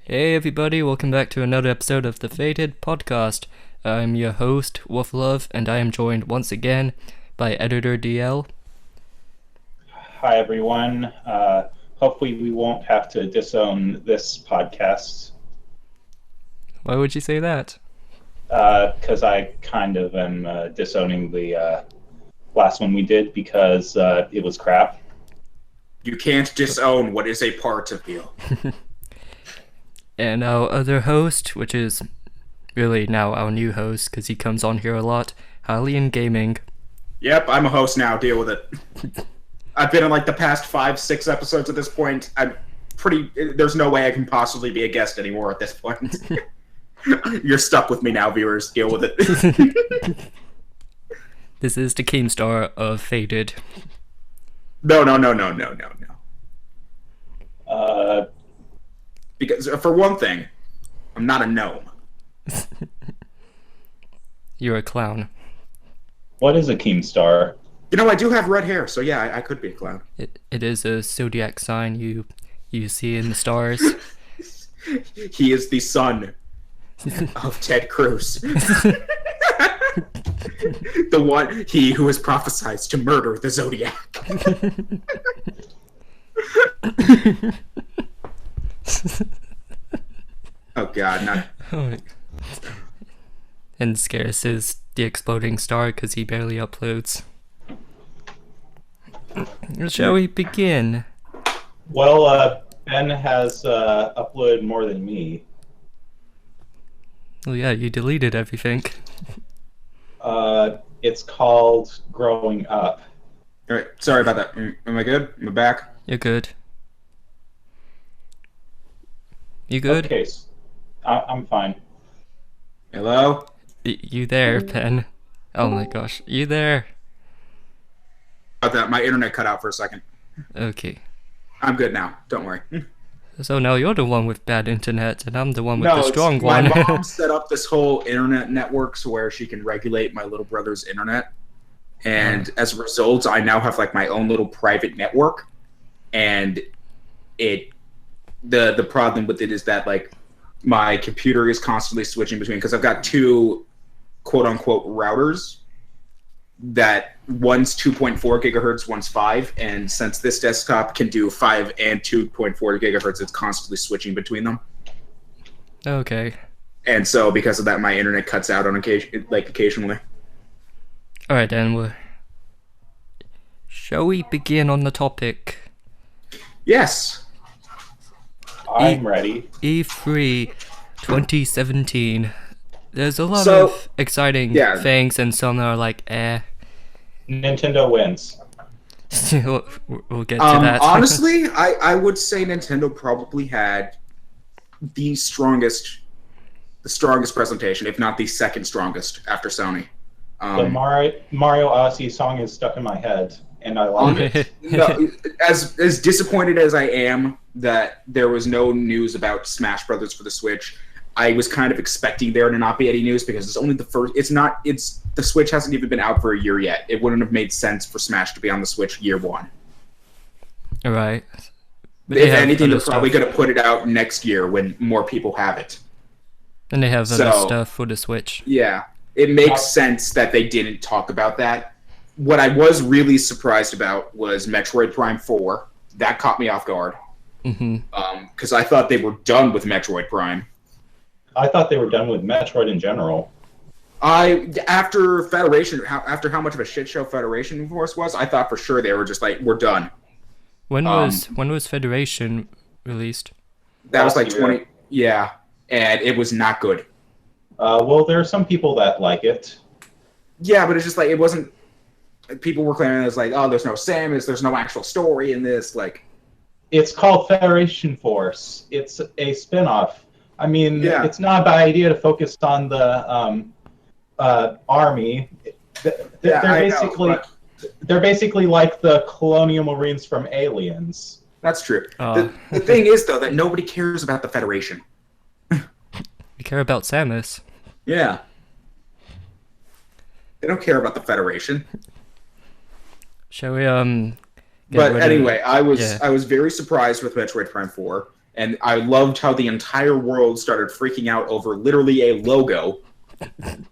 Hey everybody, welcome back to another episode of the Fated Podcast. I'm your host, Wolflove, and I am joined once again by Editor DL. Hi everyone. Hopefully we won't have to disown this podcast. Why would you say that? Because I kind of am disowning the last one we did because it was crap. You can't disown what is a part of you. And our other host, which is really now our new host because he comes on here a lot, Alien Gaming. Yep, I'm a host now. Deal with it. I've been in like the past 5-6 episodes at this point. There's no way I can possibly be a guest anymore at this point. You're stuck with me now, viewers. Deal with it. This is the Keemstar of Fated. No. Because for one thing, I'm not a gnome. You're a clown. What is a Keemstar? You know, I do have red hair, so yeah, I could be a clown. It is a zodiac sign you see in the stars. He is the son of Ted Cruz. He who is prophesied to murder the Zodiac. Oh god, not... And Scarce is the exploding star because he barely uploads. Shall we begin? Well, Ben has uploaded more than me. Oh yeah, you deleted everything. It's called Growing Up. Alright, sorry about that. Am I good? Am I back? You're good. You good? Okay, I'm fine. Hello? You there, Ben? Oh my gosh, you there? About that, my internet cut out for a second. Okay. I'm good now. Don't worry. So now you're the one with bad internet, and I'm the one with the strong my one. mom set up this whole internet network so where she can regulate my little brother's internet. And as a result, I now have like my own little private network. And the problem with it is that like my computer is constantly switching between, because I've got two quote unquote routers that one's 2.4 gigahertz, one's 5, and since this desktop can do 5 and 2.4 gigahertz, it's constantly switching between them. Okay. And so because of that, my internet cuts out on occasionally. Alright then, shall we begin on the topic? Yes. I'm ready. E3 2017. There's a lot So, of exciting yeah. things, and some are like, Nintendo wins. we'll get to that. Honestly, I would say Nintendo probably had the strongest presentation, if not the second strongest, after Sony. The Mario Odyssey song is stuck in my head, and I love it. No, as disappointed as I am that there was no news about Smash Brothers for the Switch, I was kind of expecting there to not be any news because it's only the first. The Switch hasn't even been out for a year yet. It wouldn't have made sense for Smash to be on the Switch year one. Right. If anything, they're probably going to put it out next year when more people have it. And they have other stuff for the Switch. Yeah, it makes sense that they didn't talk about that. What I was really surprised about was Metroid Prime 4. That caught me off guard. Because I thought they were done with Metroid Prime. I thought they were done with Metroid in general. After Federation, after how much of a shit show Federation Force was, I thought for sure they were just like, we're done. When was Federation released? That was like Last 20. year. Yeah, and it was not good. Well, there are some people that like it. Yeah, but it's just like it wasn't. People were claiming it was like, oh, there's no Samus, there's no actual story in this. Like, It's called Federation Force. It's a spin-off. I mean, Yeah. It's not a bad idea to focus on the army. They're basically like the Colonial Marines from Aliens. that's true. The thing is, though, that nobody cares about the Federation. You care about Samus. Yeah. They don't care about the Federation. Shall we But anyway, I was very surprised with Metroid Prime 4. And I loved how the entire world started freaking out over literally a logo,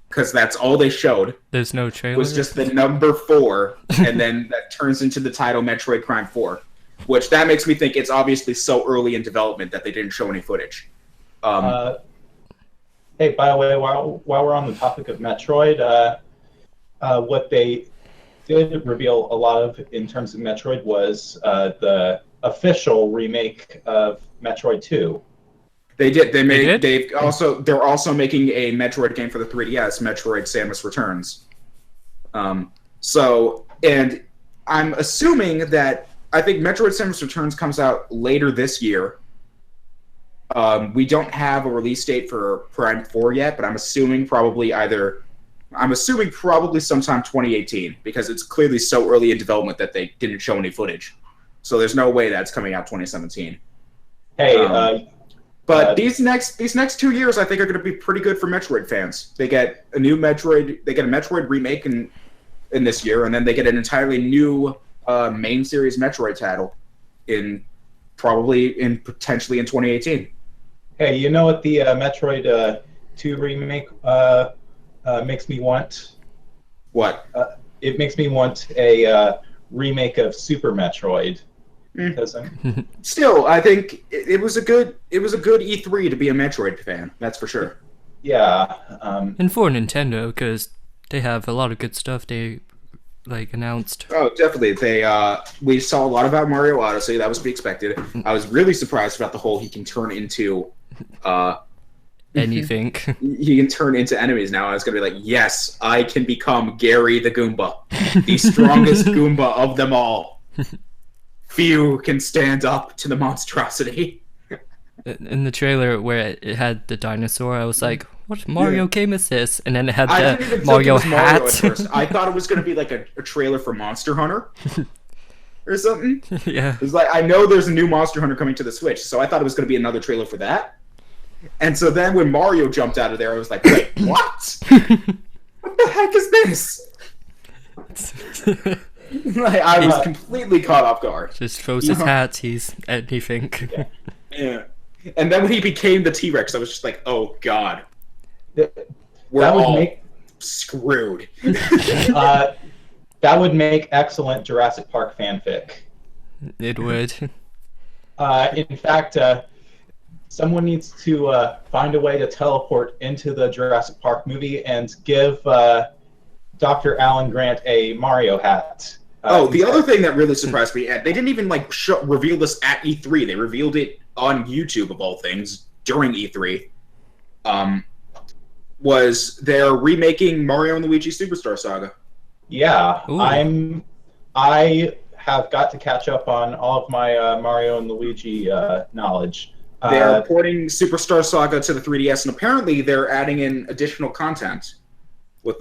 because that's all they showed. There's no trailer. Was just the number 4, and then that turns into the title Metroid Prime 4, which that makes me think it's obviously so early in development that they didn't show any footage. Hey, by the way, while we're on the topic of Metroid, what they did reveal a lot of in terms of Metroid was the official remake of Metroid 2. They did. did? They're also making a Metroid game for the 3DS, Metroid: Samus Returns. And I'm assuming that I think Metroid: Samus Returns comes out later this year. We don't have a release date for Prime 4 yet, but I'm assuming probably sometime 2018, because it's clearly so early in development that they didn't show any footage. So there's no way that's coming out 2017. Hey, But these next 2 years, I think, are going to be pretty good for Metroid fans. They get a new Metroid, they get a Metroid remake in this year, and then they get an entirely new main series Metroid title potentially in 2018. hey, you know what the Metroid 2 remake makes me want? What? It makes me want a remake of Super Metroid. Still, I think it was a good E3 to be a Metroid fan. That's for sure. Yeah. And for Nintendo, because they have a lot of good stuff they announced. Oh, definitely. We saw a lot about Mario Odyssey. That was to be expected. I was really surprised about the whole he can turn into Anything. he can turn into enemies now. I was gonna be like, yes, I can become Gary the Goomba, the strongest Goomba of them all. Few can stand up to the monstrosity. In the trailer where it had the dinosaur, I was like, what Mario game is this? And then it had the Mario hat. At first. I thought it was going to be like a trailer for Monster Hunter or something. Yeah. It's like, I know there's a new Monster Hunter coming to the Switch, so I thought it was going to be another trailer for that. And so then when Mario jumped out of there, I was like, wait, what? What the heck is this? I was completely caught off guard. Just throws his hat, he's anything. Yeah. And then when he became the T-Rex, I was just like, oh god. We're That would all make screwed. that would make excellent Jurassic Park fanfic. It would. In fact, someone needs to find a way to teleport into the Jurassic Park movie and give Dr. Alan Grant a Mario hat. The other thing that really surprised me, they didn't even reveal this at E3. They revealed it on YouTube, of all things, during E3. Was they're remaking Mario and Luigi Superstar Saga. Yeah, Ooh. I have got to catch up on all of my Mario and Luigi knowledge. They're porting Superstar Saga to the 3DS, and apparently they're adding in additional content with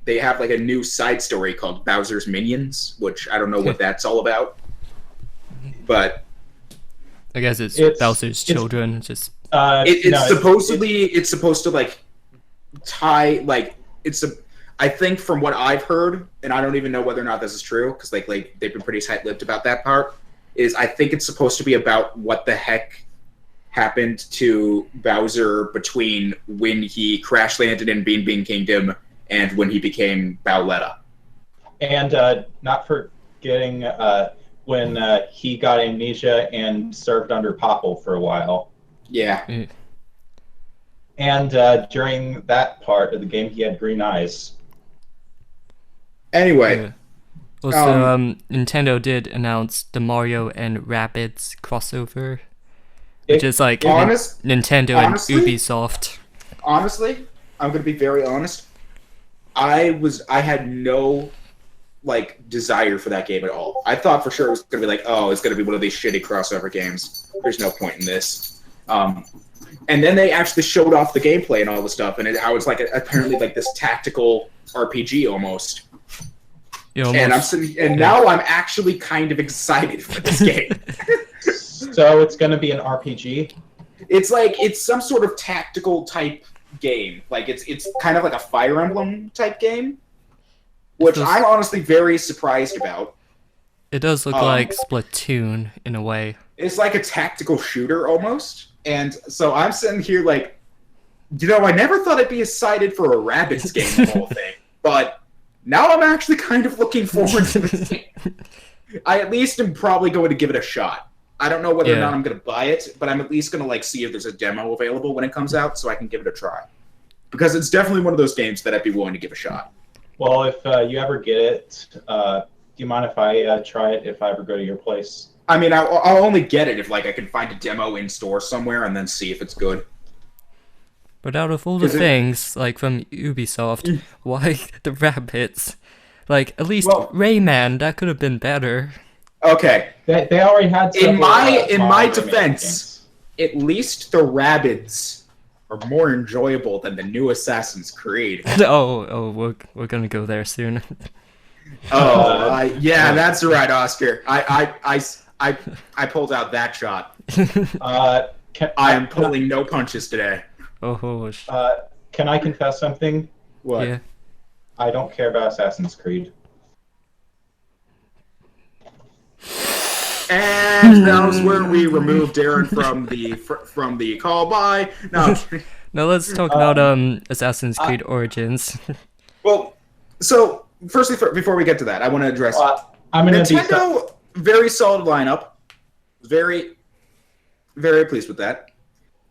they have a new side story called Bowser's Minions, which I don't know what that's all about. But I guess it's Bowser's children. It's supposed to tie I think from what I've heard, and I don't even know whether or not this is true because they've been pretty tight-lipped about that part. Is I think it's supposed to be about what the heck happened to Bowser between when he crash landed in Bean Bean Kingdom and when he became Bowletta. And not forgetting when he got amnesia and served under Popple for a while. Yeah. Mm. And during that part of the game, he had green eyes. Anyway. Yeah. Also, Nintendo did announce the Mario and Rabbids crossover, which is Nintendo and Ubisoft. Honestly, I'm going to be very honest. I had no desire for that game at all. I thought for sure it was going to be it's going to be one of these shitty crossover games. There's no point in this. And then they actually showed off the gameplay and all the stuff, and how it's apparently this tactical RPG almost. And now I'm actually kind of excited for this game. So it's going to be an RPG? It's some sort of tactical type game. It's kind of like a Fire Emblem type game, which I'm honestly very surprised about. It does look like Splatoon in a way. It's like a tactical shooter almost. And so I'm sitting here like, I never thought I'd be excited for a Rabbids game of whole thing, but now I'm actually kind of looking forward to this game. I at least am probably going to give it a shot. I don't know whether or not I'm going to buy it, but I'm at least going to see if there's a demo available when it comes out so I can give it a try. Because it's definitely one of those games that I'd be willing to give a shot. Well, if you ever get it, do you mind if I try it if I ever go to your place? I mean, I'll only get it if I can find a demo in store somewhere and then see if it's good. But out of all the things, from Ubisoft, why the Rabbids? At least Rayman, that could have been better. Okay. They already had several, in my defense, at least the Rabbids are more enjoyable than the new Assassin's Creed. We're gonna go there soon. That's right, Oscar. I pulled out that shot. I am pulling no punches today. Can I confess something? What? Yeah. I don't care about Assassin's Creed. And that was where we removed Darren from the call. Bye. No. Now let's talk about Assassin's Creed Origins. Well, so firstly, before we get to that, I want to address Nintendo. Very solid lineup. Very, very pleased with that.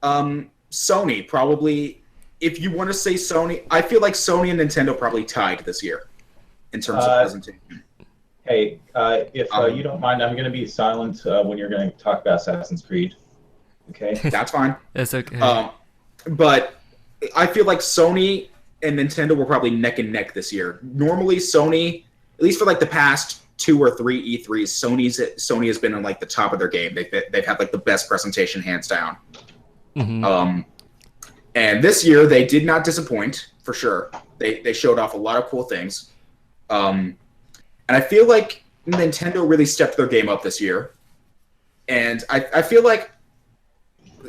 Sony probably. If you want to say Sony, I feel like Sony and Nintendo probably tied this year in terms of presentation. Hey, if you don't mind, I'm going to be silent when you're going to talk about Assassin's Creed. Okay? That's fine. That's okay. But I feel like Sony and Nintendo were probably neck and neck this year. Normally, Sony, at least for the past 2 or 3 E3s, Sony has been on the top of their game. They've had the best presentation hands down. Mm-hmm. And this year they did not disappoint for sure. They showed off a lot of cool things. And I feel like Nintendo really stepped their game up this year. And I feel like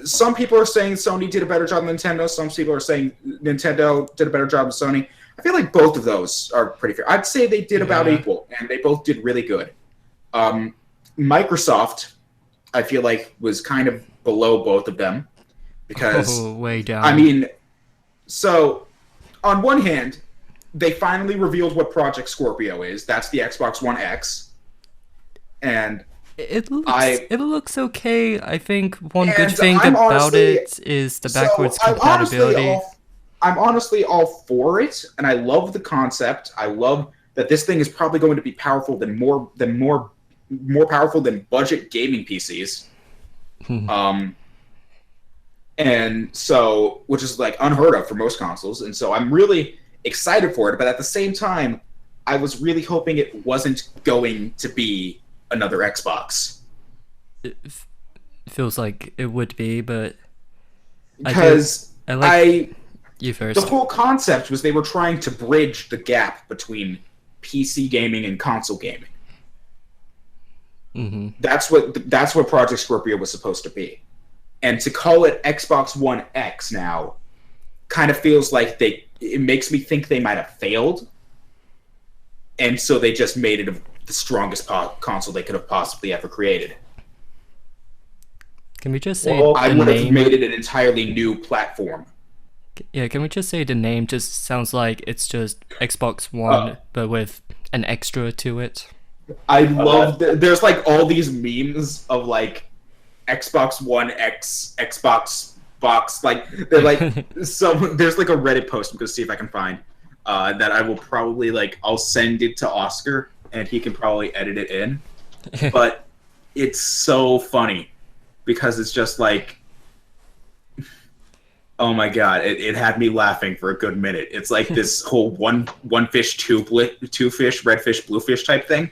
some people are saying Sony did a better job than Nintendo. Some people are saying Nintendo did a better job than Sony. I feel like both of those are pretty fair. I'd say they did about equal, and they both did really good. Microsoft, I feel like, was kind of below both of them. Because, way down. I mean, so on one hand, they finally revealed what Project Scorpio is. That's the Xbox One X. And it looks okay. I think one good thing about it is the backwards compatibility. I'm honestly all for it, and I love the concept. I love that this thing is probably going to be powerful more powerful than budget gaming PCs. And so, which is unheard of for most consoles. And so I'm really excited for it. But at the same time, I was really hoping it wasn't going to be another Xbox. It feels like it would be, but because I like you first. The whole concept was they were trying to bridge the gap between PC gaming and console gaming. Mm-hmm. That's what Project Scorpio was supposed to be. And to call it Xbox One X now kind of feels like it makes me think they might have failed. And so they just made it the strongest console they could have possibly ever created. Can we just say I would have made it an entirely new platform. Yeah, can we just say the name just sounds like it's just Xbox One, but with an extra to it? I love there's all these memes of Xbox One X, Xbox box, they're there's a Reddit post I'm gonna see if I can find that I will probably I'll send it to Oscar and he can probably edit it in, but it's so funny because it's just oh my god, it had me laughing for a good minute. It's this whole one fish, two fish, red fish, blue fish type thing,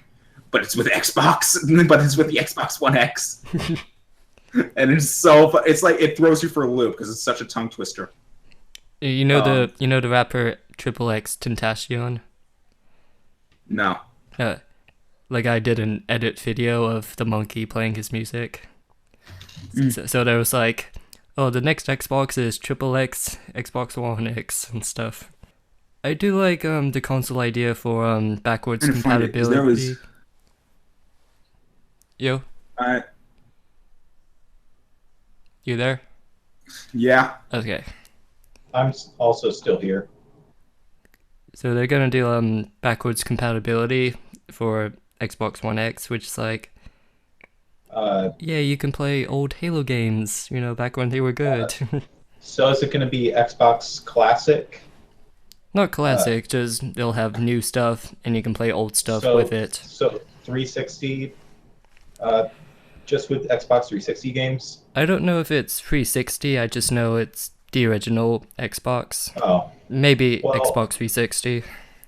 but it's with Xbox, but it's with the Xbox One X. And it's so it's it throws you for a loop because it's such a tongue twister. You know the rapper XXX Tentacion? No. I did an edit video of the monkey playing his music. So there was the next Xbox is XXX, Xbox One X and stuff. I do like the console idea for backwards compatibility. Yo. You there? Yeah. Okay. I'm also still here. So they're gonna do backwards compatibility for Xbox One X, which is like, yeah, you can play old Halo games, back when they were good. So is it going to be Xbox Classic? Not classic, just they'll have new stuff and you can play old stuff So- with it. So 360, just with Xbox 360 games? I don't know if it's 360, I just know it's the original Xbox. Oh, Maybe Well- Xbox 360.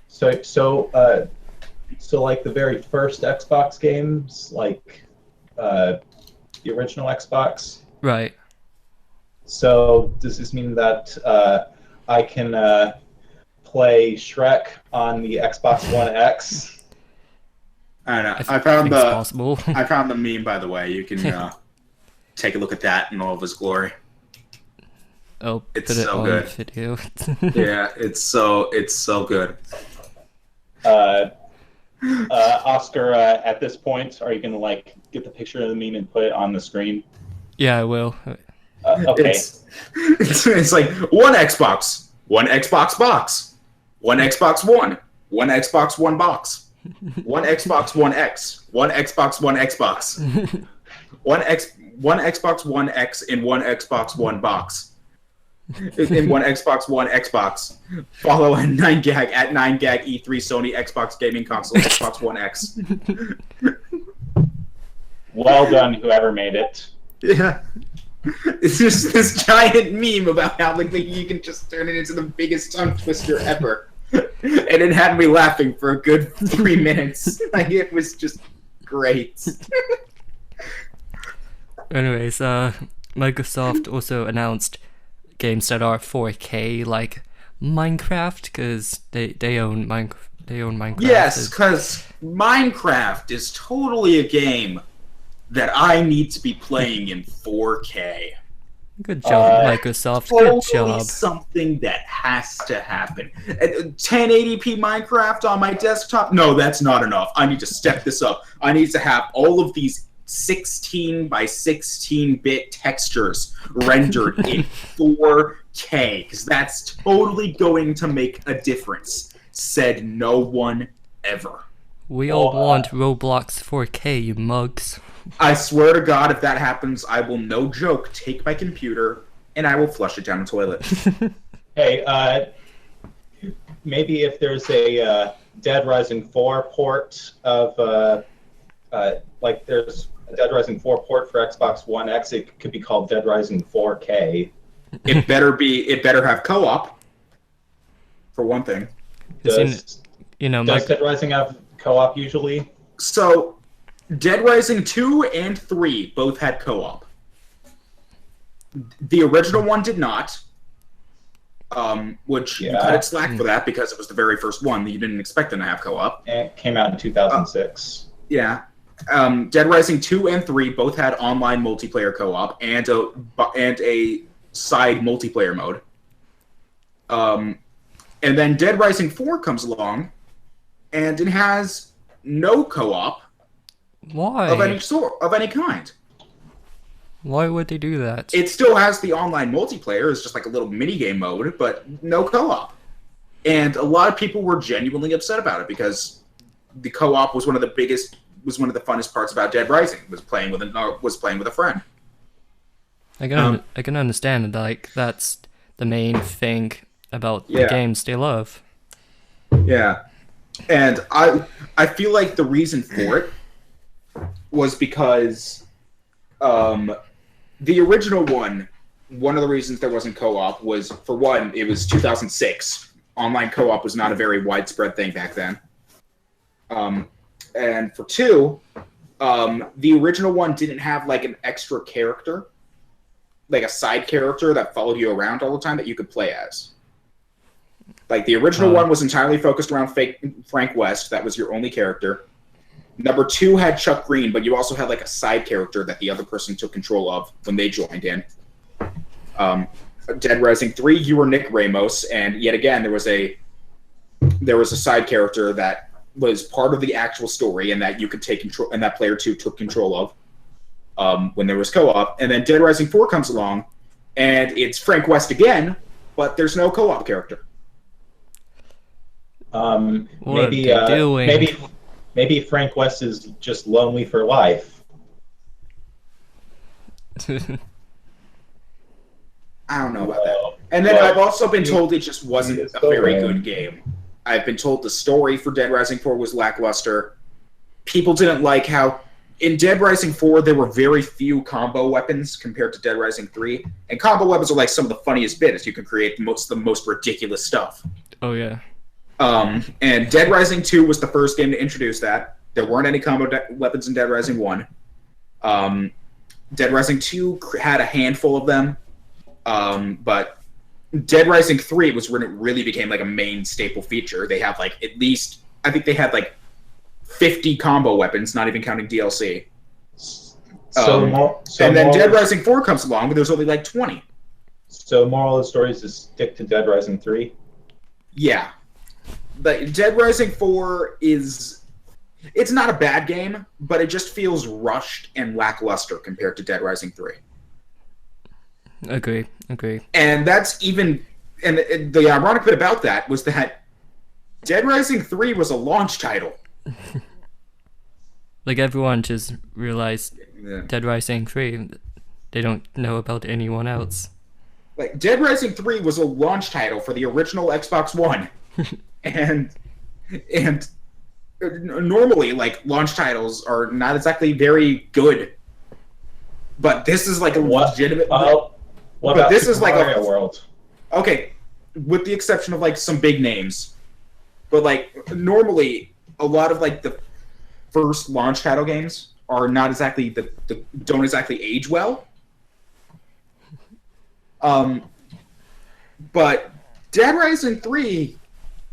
so like the very first Xbox games, like the original Xbox. Right. So does this mean that I can play Shrek on the Xbox One X? I don't know. I I found think it's the possible. I found the meme, by the way. You can take a look at that in all of his glory. I'll It's put it so on good. video. Yeah, it's so good. Oscar, at this point, are you gonna like get the picture of the meme and put it on the screen? Yeah, I will. Okay. It's like one Xbox box, one Xbox One box, one Xbox One X, one Xbox One Xbox, one Xbox One X in one Xbox One box. In one Xbox One Xbox, follow at 9gag E3 Sony Xbox gaming console Xbox One X. Well done, whoever made it. Yeah, it's just this giant meme about how like you can just turn it into the biggest tongue twister ever, and it had me laughing for a good 3 minutes. Like it was just great. Anyways, Microsoft also announced games that are 4K, like Minecraft, because they own Minecraft. Yes, because Minecraft is totally a game that I need to be playing in 4K. Good job, Microsoft. Totally Good job. something that has to happen. 1080p Minecraft on my desktop? No, that's not enough. I need to step this up. I need to have all of these 16 by 16-bit textures rendered in 4K, because that's totally going to make a difference. Said no one ever. We all want Roblox 4K, you mugs. I swear to God, if that happens, I will, no joke, take my computer and I will flush it down the toilet. Hey, maybe if there's a Dead Rising 4 port of, like there's a Dead Rising 4 port for Xbox One X, it could be called Dead Rising 4K. It better have co-op, for one thing. Does Mike, Dead Rising have co-op usually? So, Dead Rising 2 and 3 both had co-op. The original one did not, which you cut it slack for that because it was the very first one that you didn't expect them to have co-op. And it came out in 2006. Yeah. Dead Rising 2 and 3 both had online multiplayer co-op and a side multiplayer mode. And then Dead Rising 4 comes along, and it has no co-op why? of any sort, of any kind. Why would they do that? It still has the online multiplayer, it's just like a little mini-game mode, but no co-op. And a lot of people were genuinely upset about it because the co-op was one of the funnest parts about Dead Rising, was playing with a friend. I can understand, like, that's the main thing about the Yeah. games they love. Yeah. And I feel like the reason for it was because the original one of the reasons there wasn't co-op was, for one, it was 2006. Online co-op was not a very widespread thing back then. And for two, the original one didn't have like an extra character, like a side character that followed you around all the time that you could play as. Like, the original one was entirely focused around Frank West. That was your only character. Number 2 had Chuck Green, but you also had like a side character that the other person took control of when they joined in. Dead Rising 3, you were Nick Ramos, and yet again there was a side character that was part of the actual story and that you could take control, and that player 2 took control of. when there was co-op, and then Dead Rising 4 comes along, and it's Frank West again, but there's no co-op character. What are they doing? Maybe Frank West is just lonely for life. I don't know about that. And then I've also been told it just wasn't a very good game. I've been told the story for Dead Rising 4 was lackluster. People didn't like how in Dead Rising 4 there were very few combo weapons compared to Dead Rising 3. And combo weapons are like some of the funniest bits. You can create the most ridiculous stuff. Oh yeah. And Dead Rising 2 was the first game to introduce that. There weren't any combo weapons in Dead Rising 1. Dead Rising 2 had a handful of them. But Dead Rising 3 was when it really became like a main staple feature. They have like at least, I think they had like 50 combo weapons, not even counting DLC. And then Dead Rising 4 comes along, but there's only like 20. So moral of the story is to stick to Dead Rising 3? Yeah. But Dead Rising 4 it's not a bad game, but it just feels rushed and lackluster compared to Dead Rising 3. Agree. And that's even, and the ironic bit about that was that Dead Rising 3 was a launch title. Like everyone just realized Dead Rising 3. They don't know about anyone else. Like Dead Rising 3 was a launch title for the original Xbox One. and normally like launch titles are not exactly very good. But this is like a legitimate What about this is like a World? Okay, with the exception of like some big names, but like normally a lot of like the first launch title games are not exactly don't exactly age well. But Dead Rising 3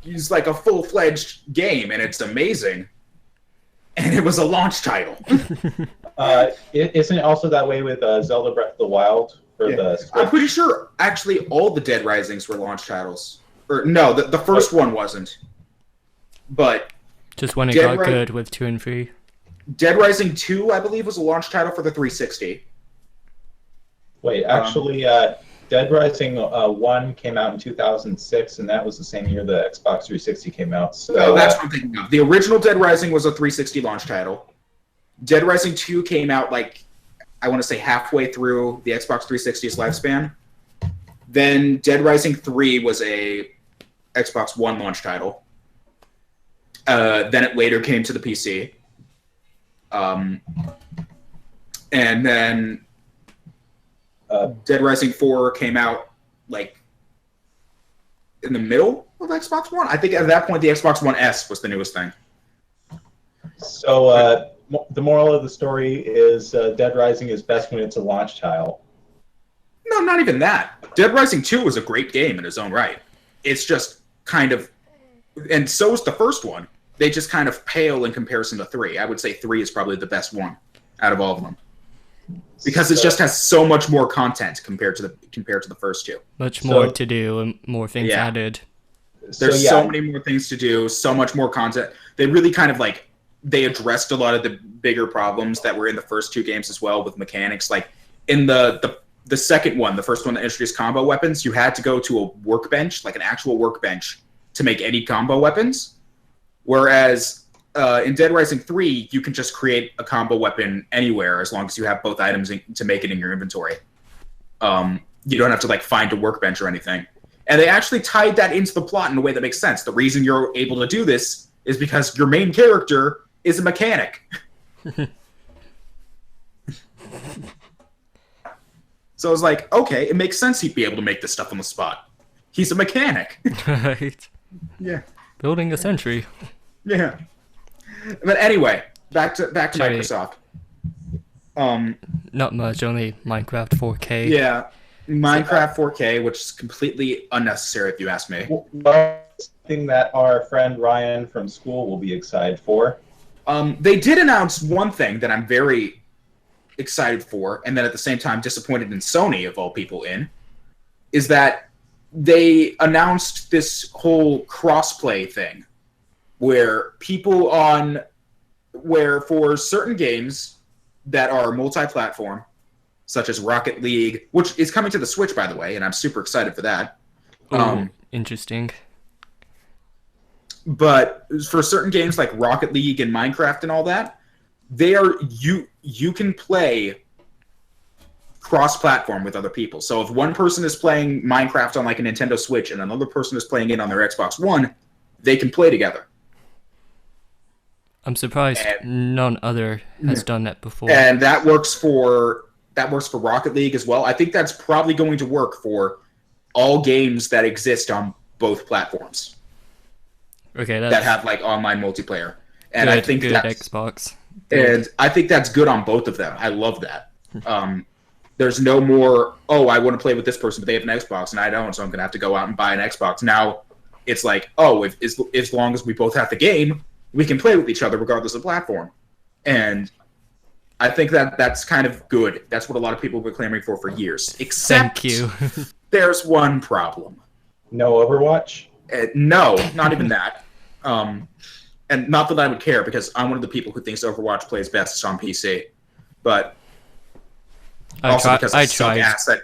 is like a full-fledged game, and it's amazing. And it was a launch title. Isn't it also that way with Zelda Breath of the Wild? I'm pretty sure actually all the Dead Risings were launch titles. Or no, the first one wasn't. But just when it got good with 2 and 3. Dead Rising 2, I believe, was a launch title for the 360. Wait, actually, Dead Rising 1 came out in 2006, and that was the same year the Xbox 360 came out. So that's what I'm thinking of. The original Dead Rising was a 360 launch title. Dead Rising 2 came out like, I want to say halfway through the Xbox 360's lifespan. Then Dead Rising 3 was a Xbox One launch title. Then it later came to the PC. And then Dead Rising 4 came out like in the middle of Xbox One. I think at that point the Xbox One S was the newest thing. So the moral of the story is Dead Rising is best when it's a launch title. No, not even that. Dead Rising 2 was a great game in its own right. It's just kind of, and so is the first one. They just kind of pale in comparison to 3. I would say 3 is probably the best one out of all of them. Because it just has so much more content compared to the first two. Much more to do and more things added. There's so many more things to do, so much more content. They really kind of like, they addressed a lot of the bigger problems that were in the first two games as well with mechanics. Like in the second one, the first one that introduced combo weapons, you had to go to a workbench, like an actual workbench, to make any combo weapons. Whereas in Dead Rising 3, you can just create a combo weapon anywhere as long as you have both items to make it in your inventory. You don't have to like find a workbench or anything. And they actually tied that into the plot in a way that makes sense. The reason you're able to do this is because your main character is a mechanic. So I was like, okay, it makes sense he'd be able to make this stuff on the spot. He's a mechanic. Right. Yeah. Building a century. Yeah. But anyway, back to Microsoft. Not much, only Minecraft 4K. Yeah. Minecraft 4K, which is completely unnecessary if you ask me. Something that our friend Ryan from school will be excited for. They did announce one thing that I'm very excited for, and then at the same time disappointed in Sony, of all people, is that they announced this whole crossplay thing, where for certain games, that are multi-platform, such as Rocket League, which is coming to the Switch, by the way, and I'm super excited for that. Interesting. But for certain games like Rocket League and Minecraft and all that, they are you can play cross-platform with other people. So if one person is playing Minecraft on like a Nintendo Switch and another person is playing it on their Xbox One, they can play together. I'm surprised none other has done that before. And that works for Rocket League as well. I think that's probably going to work for all games that exist on both platforms. Okay, that have like online multiplayer. And good, I think good that's Xbox. And I think that's good on both of them. I love that. There's no more, I want to play with this person, but they have an Xbox and I don't, so I'm going to have to go out and buy an Xbox. Now it's like, as long as we both have the game, we can play with each other regardless of platform. And I think that's kind of good. That's what a lot of people have been clamoring for years. Except Thank you. There's one problem. No Overwatch? No, not even that. And not that I would care, because I'm one of the people who thinks Overwatch plays best on PC. But also because I suck ass at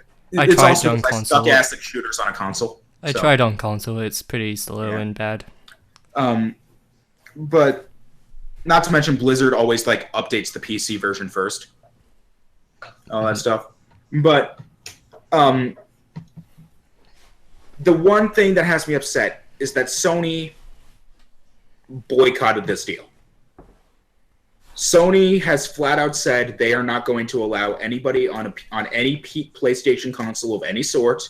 shooters on a console. I tried on console. It's pretty slow and bad. But not to mention Blizzard always like updates the PC version first. All that stuff. But the one thing that has me upset is that Sony boycotted this deal. Sony has flat out said they are not going to allow anybody on any PlayStation console of any sort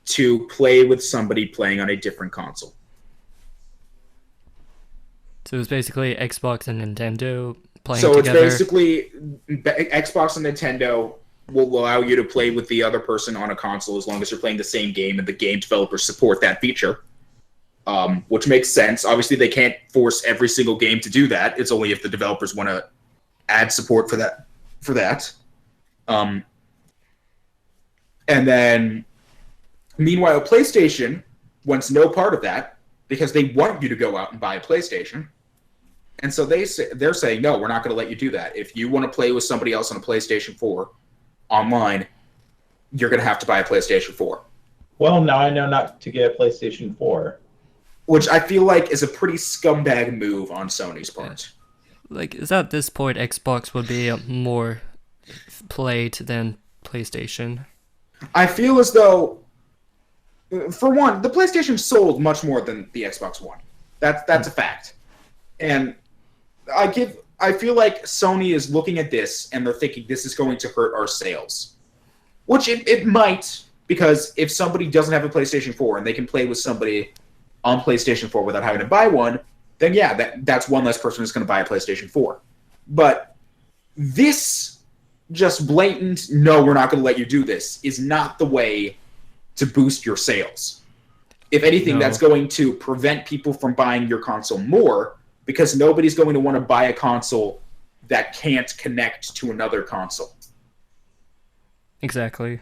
to play with somebody playing on a different console. So it's basically Xbox and Nintendo playing together. So it's basically Xbox and Nintendo will allow you to play with the other person on a console as long as you're playing the same game and the game developers support that feature. Which makes sense. Obviously, they can't force every single game to do that. It's only if the developers want to add support for that. And then, meanwhile, PlayStation wants no part of that because they want you to go out and buy a PlayStation. And so they're saying, no, we're not going to let you do that. If you want to play with somebody else on a PlayStation 4 online, you're going to have to buy a PlayStation 4. Well, now I know not to get a PlayStation 4. Which I feel like is a pretty scumbag move on Sony's part. Like, is at this point Xbox would be more played than PlayStation? I feel as though, for one, the PlayStation sold much more than the Xbox One. That's a fact. And I feel like Sony is looking at this and they're thinking this is going to hurt our sales. Which it might, because if somebody doesn't have a PlayStation 4 and they can play with somebody on PlayStation 4 without having to buy one, then that's one less person who's going to buy a PlayStation 4. But this just blatant, no, we're not going to let you do this, is not the way to boost your sales. If anything, that's going to prevent people from buying your console more, because nobody's going to want to buy a console that can't connect to another console. Exactly.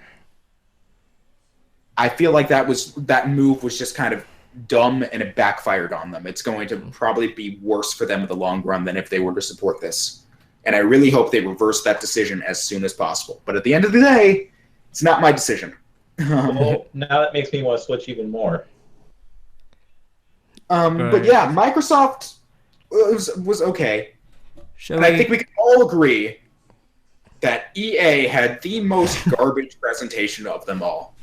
I feel like that move was just kind of dumb and it backfired on them. It's going to probably be worse for them in the long run than if they were to support this. And I really hope they reverse that decision as soon as possible. But at the end of the day, it's not my decision. Well, now that makes me want to switch even more. But yeah, Microsoft was okay. I think we can all agree that EA had the most garbage presentation of them all.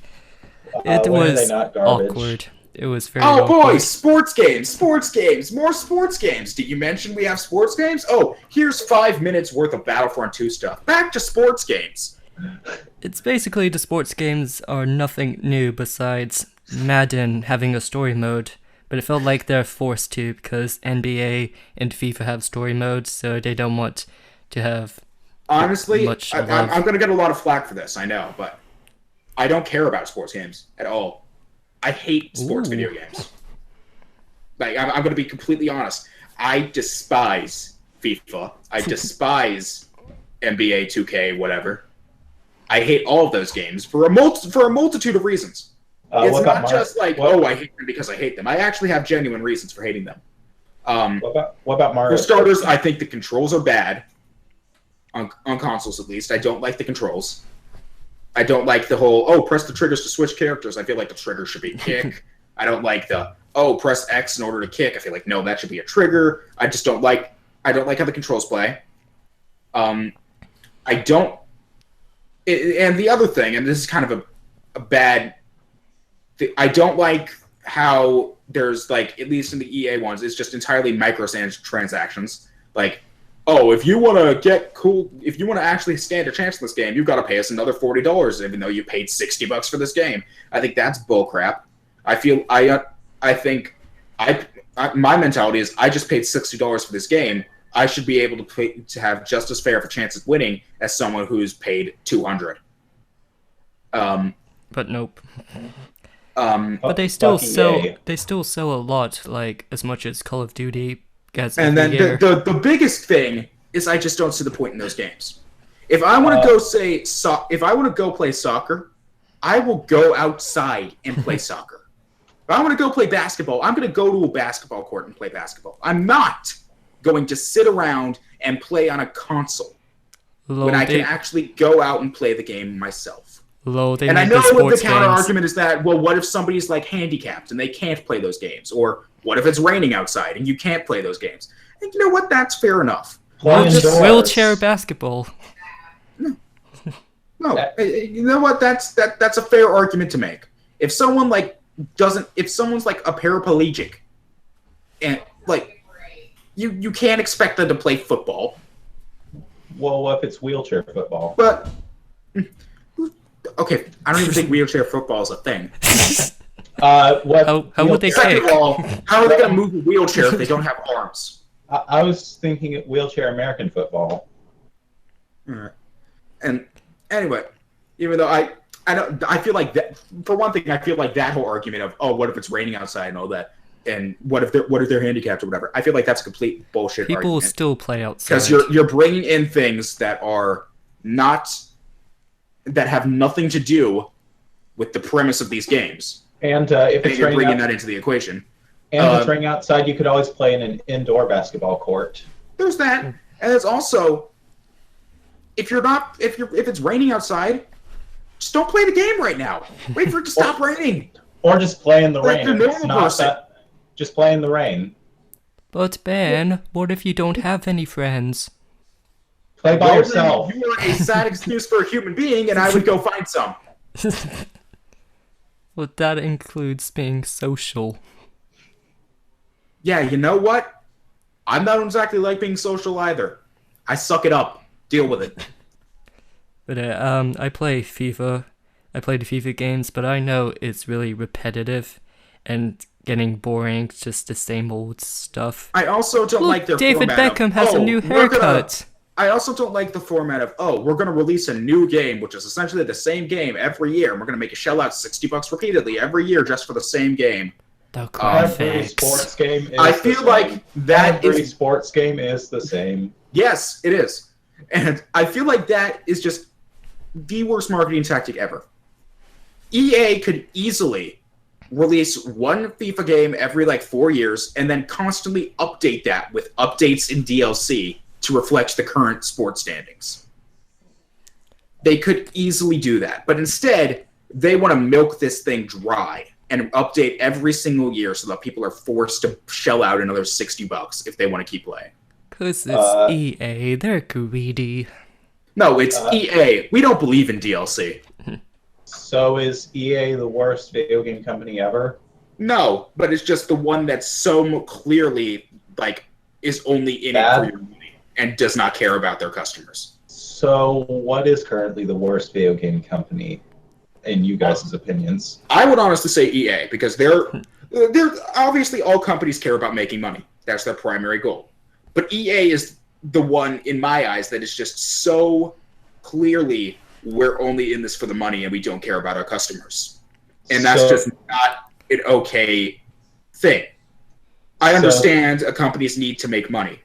It was awkward. It was very awkward. Boy, sports games, more sports games. Did you mention we have sports games? Oh, here's 5 minutes worth of Battlefront 2 stuff. Back to sports games. It's basically the sports games are nothing new besides Madden having a story mode, but it felt like they're forced to because NBA and FIFA have story modes, so they don't want to have honestly much I'm going to get a lot of flack for this, I know, but I don't care about sports games at all. I hate sports video games. Like, I'm going to be completely honest. I despise FIFA. I despise NBA 2K, whatever. I hate all of those games for a multitude of reasons. It's not just like, I hate them because I hate them. I actually have genuine reasons for hating them. What about Mario? For starters, I think the controls are bad. on consoles at least. I don't like the controls. I don't like the whole, press the triggers to switch characters. I feel like the trigger should be kick. I don't like the, press X in order to kick. I feel like, no, that should be a trigger. I don't like how the controls play. And the other thing, and this is kind of a bad thing, I don't like how there's, like, at least in the EA ones, it's just entirely microtransactions. Like, if you want to actually stand a chance in this game, you've got to pay us another $40, even though you paid $60 for this game. I think that's bullcrap. My mentality is I just paid $60 for this game. I should be able to have just as fair of a chance at winning as someone who's paid $200. But nope. But they still sell a lot, like as much as Call of Duty gets. And then the biggest thing is I just don't see the point in those games. If I want to if I want to go play soccer, I will go outside and play soccer. If I want to go play basketball, I'm going to go to a basketball court and play basketball. I'm not going to sit around and play on a console when I can actually go out and play the game myself. And I know what the counter argument is that, well, what if somebody's like handicapped and they can't play those games? Or what if it's raining outside and you can't play those games? And you know what? That's fair enough. Wheelchair basketball. No, you know what? That's a fair argument to make. If someone if someone's like a paraplegic, and like you can't expect them to play football. Well, what if it's wheelchair football? But okay, I don't even think wheelchair football is a thing. How would they Second of all, how are they going to move a wheelchair if they don't have arms? I was thinking wheelchair American football. And anyway, even though I feel like that, for one thing, I feel like that whole argument of, what if it's raining outside and all that, and what if they're handicapped or whatever, I feel like that's a complete bullshit argument. People still play outside. Because you're bringing in things that have nothing to do with the premise of these games. And if it's you're bringing that into the equation. And if it's raining outside, you could always play in an indoor basketball court. There's that. And there's also, if it's raining outside, just don't play the game right now. Wait for it to stop raining. Or just play in the rain. Just play in the rain. But Ben, what if you don't have any friends? Play by yourself. You are a sad excuse for a human being, and I would go find some. Well, that includes being social. Yeah, you know what? I'm not exactly like being social either. I suck it up. Deal with it. But I play FIFA. I play the FIFA games, but I know it's really repetitive and getting boring. It's just the same old stuff. I also don't like their David format Beckham has a new haircut. I also don't like the format of, we're going to release a new game, which is essentially the same game every year, and we're going to make you shell out $60 repeatedly every year just for the same game. Every sports game is I feel like every sports game is the same. Yes, it is. And I feel like that is just the worst marketing tactic ever. EA could easily release one FIFA game every 4 years and then constantly update that with updates in DLC to reflect the current sports standings. They could easily do that, but instead, they want to milk this thing dry and update every single year so that people are forced to shell out another $60 if they want to keep playing. Because it's EA, they're greedy. No, it's EA. We don't believe in DLC. So is EA the worst video game company ever? No, but it's just the one that's so clearly, is only in it for your money and does not care about their customers. So what is currently the worst video game company in you guys' opinions? I would honestly say EA, because they're obviously all companies care about making money. That's their primary goal. But EA is the one, in my eyes, that is just so clearly, we're only in this for the money and we don't care about our customers. And that's just not an okay thing. I understand a company's need to make money.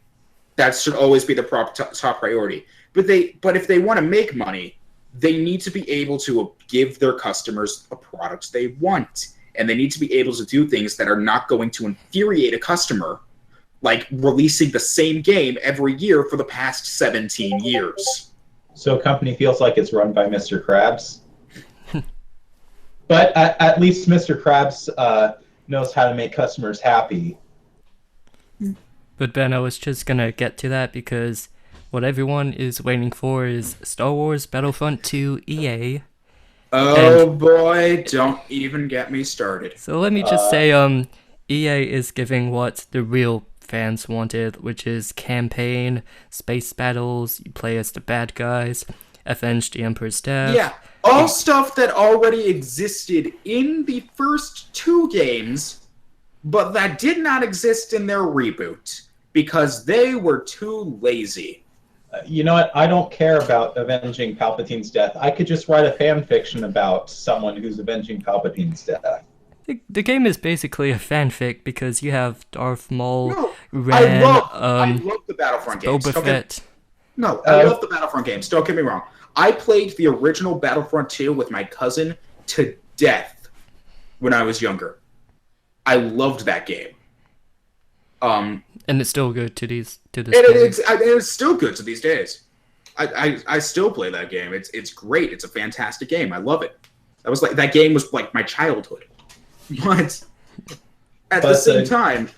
That should always be the top priority. But if they want to make money, they need to be able to give their customers a product they want. And they need to be able to do things that are not going to infuriate a customer, like releasing the same game every year for the past 17 years. So a company feels like it's run by Mr. Krabs. But at least Mr. Krabs knows how to make customers happy. But Ben, I was just gonna get to that because what everyone is waiting for is Star Wars Battlefront 2 EA. Oh boy, don't even get me started. So let me just say, EA is giving what the real fans wanted, which is campaign, space battles, you play as the bad guys, avenge the Emperor's death. Yeah, all stuff that already existed in the first 2 games, but that did not exist in their reboot because they were too lazy. You know what? I don't care about avenging Palpatine's death. I could just write a fan fiction about someone who's avenging Palpatine's death. The game is basically a fanfic because you have Darth Maul, No, Ren, I love the Battlefront games. Boba Fett. No, I love the Battlefront games. Don't get me wrong. I played the original Battlefront 2 with my cousin to death when I was younger. I loved that game. And it's still good to this day. It's still good to these days. I still play that game. It's great. It's a fantastic game. I love it. That game was like my childhood. But at the same time,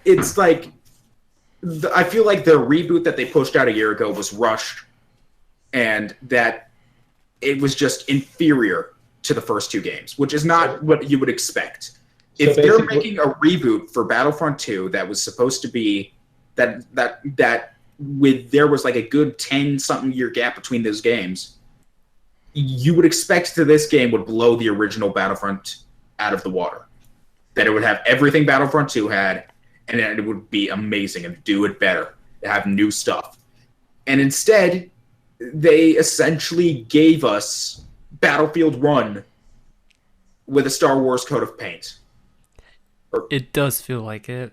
it's like I feel like the reboot that they pushed out a year ago was rushed, and that it was just inferior to the first 2 games, which is not what you would expect. If they're making a reboot for Battlefront 2 that was supposed to be that there was like a good 10-something year gap between those games, you would expect that this game would blow the original Battlefront out of the water. That it would have everything Battlefront 2 had, and that it would be amazing and do it better, have new stuff. And instead, they essentially gave us Battlefield 1 with a Star Wars coat of paint. It does feel like it.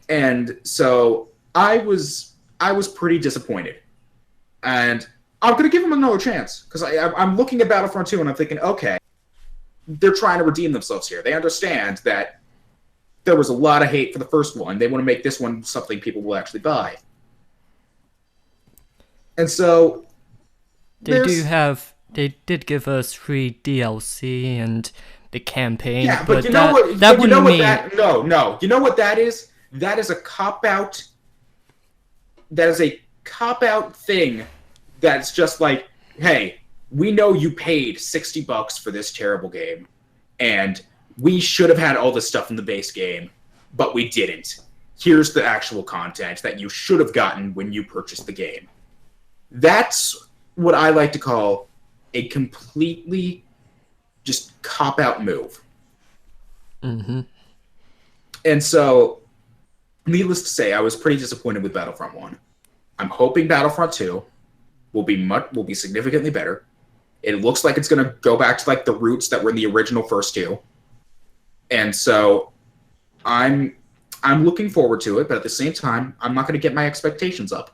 And so I was pretty disappointed. And I'm going to give them another chance, because I'm looking at Battlefront 2 and I'm thinking, okay, they're trying to redeem themselves here. They understand that there was a lot of hate for the first one. They want to make this one something people will actually buy. And so they did give us free DLC and the campaign. Yeah, but you know what that is? That is a cop-out. That is a cop-out thing that's just like, hey, we know you paid $60 for this terrible game, and we should have had all this stuff in the base game, but we didn't. Here's the actual content that you should have gotten when you purchased the game. That's what I like to call a completely just cop-out move. Mm-hmm. And so, needless to say, I was pretty disappointed with Battlefront 1. I'm hoping Battlefront 2 will be significantly better. It looks like it's going to go back to like the roots that were in the original first 2. And so I'm looking forward to it, but at the same time, I'm not going to get my expectations up,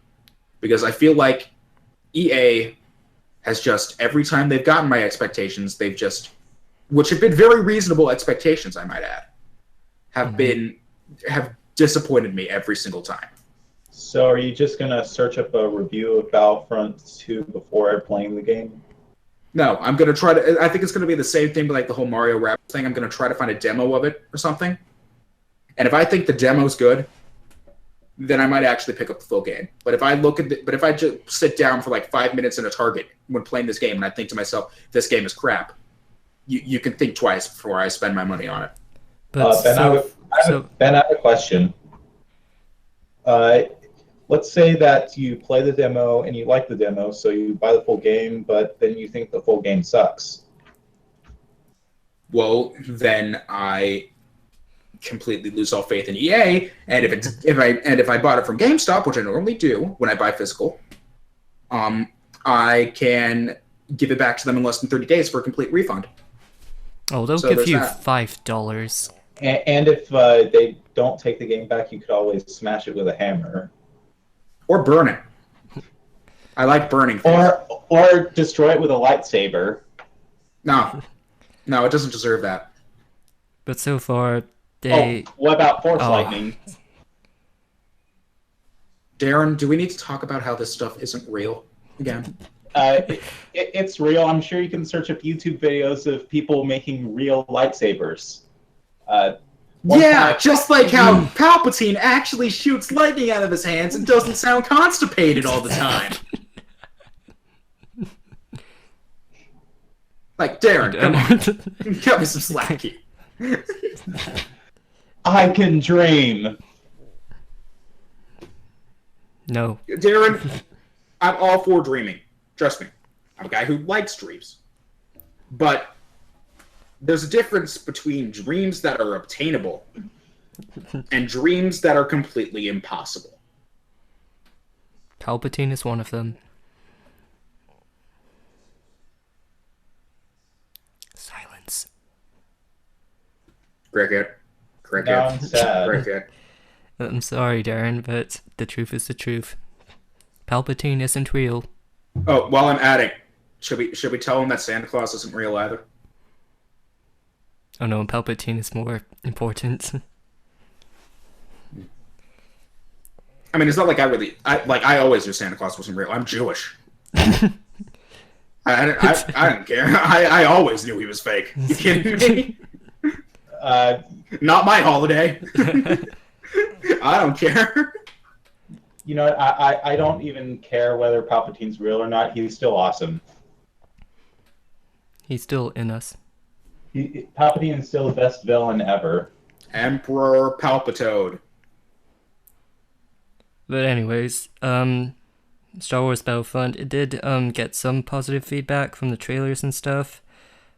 because I feel like EA has just, every time they've gotten my expectations, they've just, which have been very reasonable expectations, I might add, have disappointed me every single time. So are you just going to search up a review of Battlefront 2 before playing the game? No, I'm going to try to, I think it's going to be the same thing with like the whole Mario Rabbids thing. I'm going to try to find a demo of it or something. And if I think the demo's good, then I might actually pick up the full game. But if I just sit down for like 5 minutes in a Target when playing this game and I think to myself, this game is crap, you can think twice before I spend my money on it. But Ben, I have a question. Let's say that you play the demo and you like the demo, so you buy the full game, but then you think the full game sucks. Well, then I completely lose all faith in EA, and if I bought it from GameStop, which I normally do when I buy physical, I can give it back to them in less than 30 days for a complete refund. Oh, they'll give you $5. And if they don't take the game back, you could always smash it with a hammer. Or burn it. I like burning things. Or destroy it with a lightsaber. No, it doesn't deserve that. But so far, they... Oh, what about Force Lightning? Darren, do we need to talk about how this stuff isn't real again? It's real. I'm sure you can search up YouTube videos of people making real lightsabers. Yeah, just like how Palpatine actually shoots lightning out of his hands and doesn't sound constipated all the time. Like, Darren, come on. Cut me some slack here. I can dream. No. Darren, I'm all for dreaming. Trust me. I'm a guy who likes dreams. But there's a difference between dreams that are obtainable and dreams that are completely impossible. Palpatine is one of them. Silence. Cricket. Cricket. Now I'm sad. Cricket. I'm sorry, Darren, but the truth is the truth. Palpatine isn't real. Oh, while I'm at it, should we tell him that Santa Claus isn't real either? Oh no, Palpatine is more important. I mean, it's not like I always knew Santa Claus wasn't real. I'm Jewish. I didn't care. I always knew he was fake. You kidding me? Not my holiday. I don't care. You know, I don't even care whether Palpatine's real or not. He's still awesome. He's still in us. Palpatine is still the best villain ever. Emperor Palpatode. But anyways, Star Wars Battlefront, it did get some positive feedback from the trailers and stuff.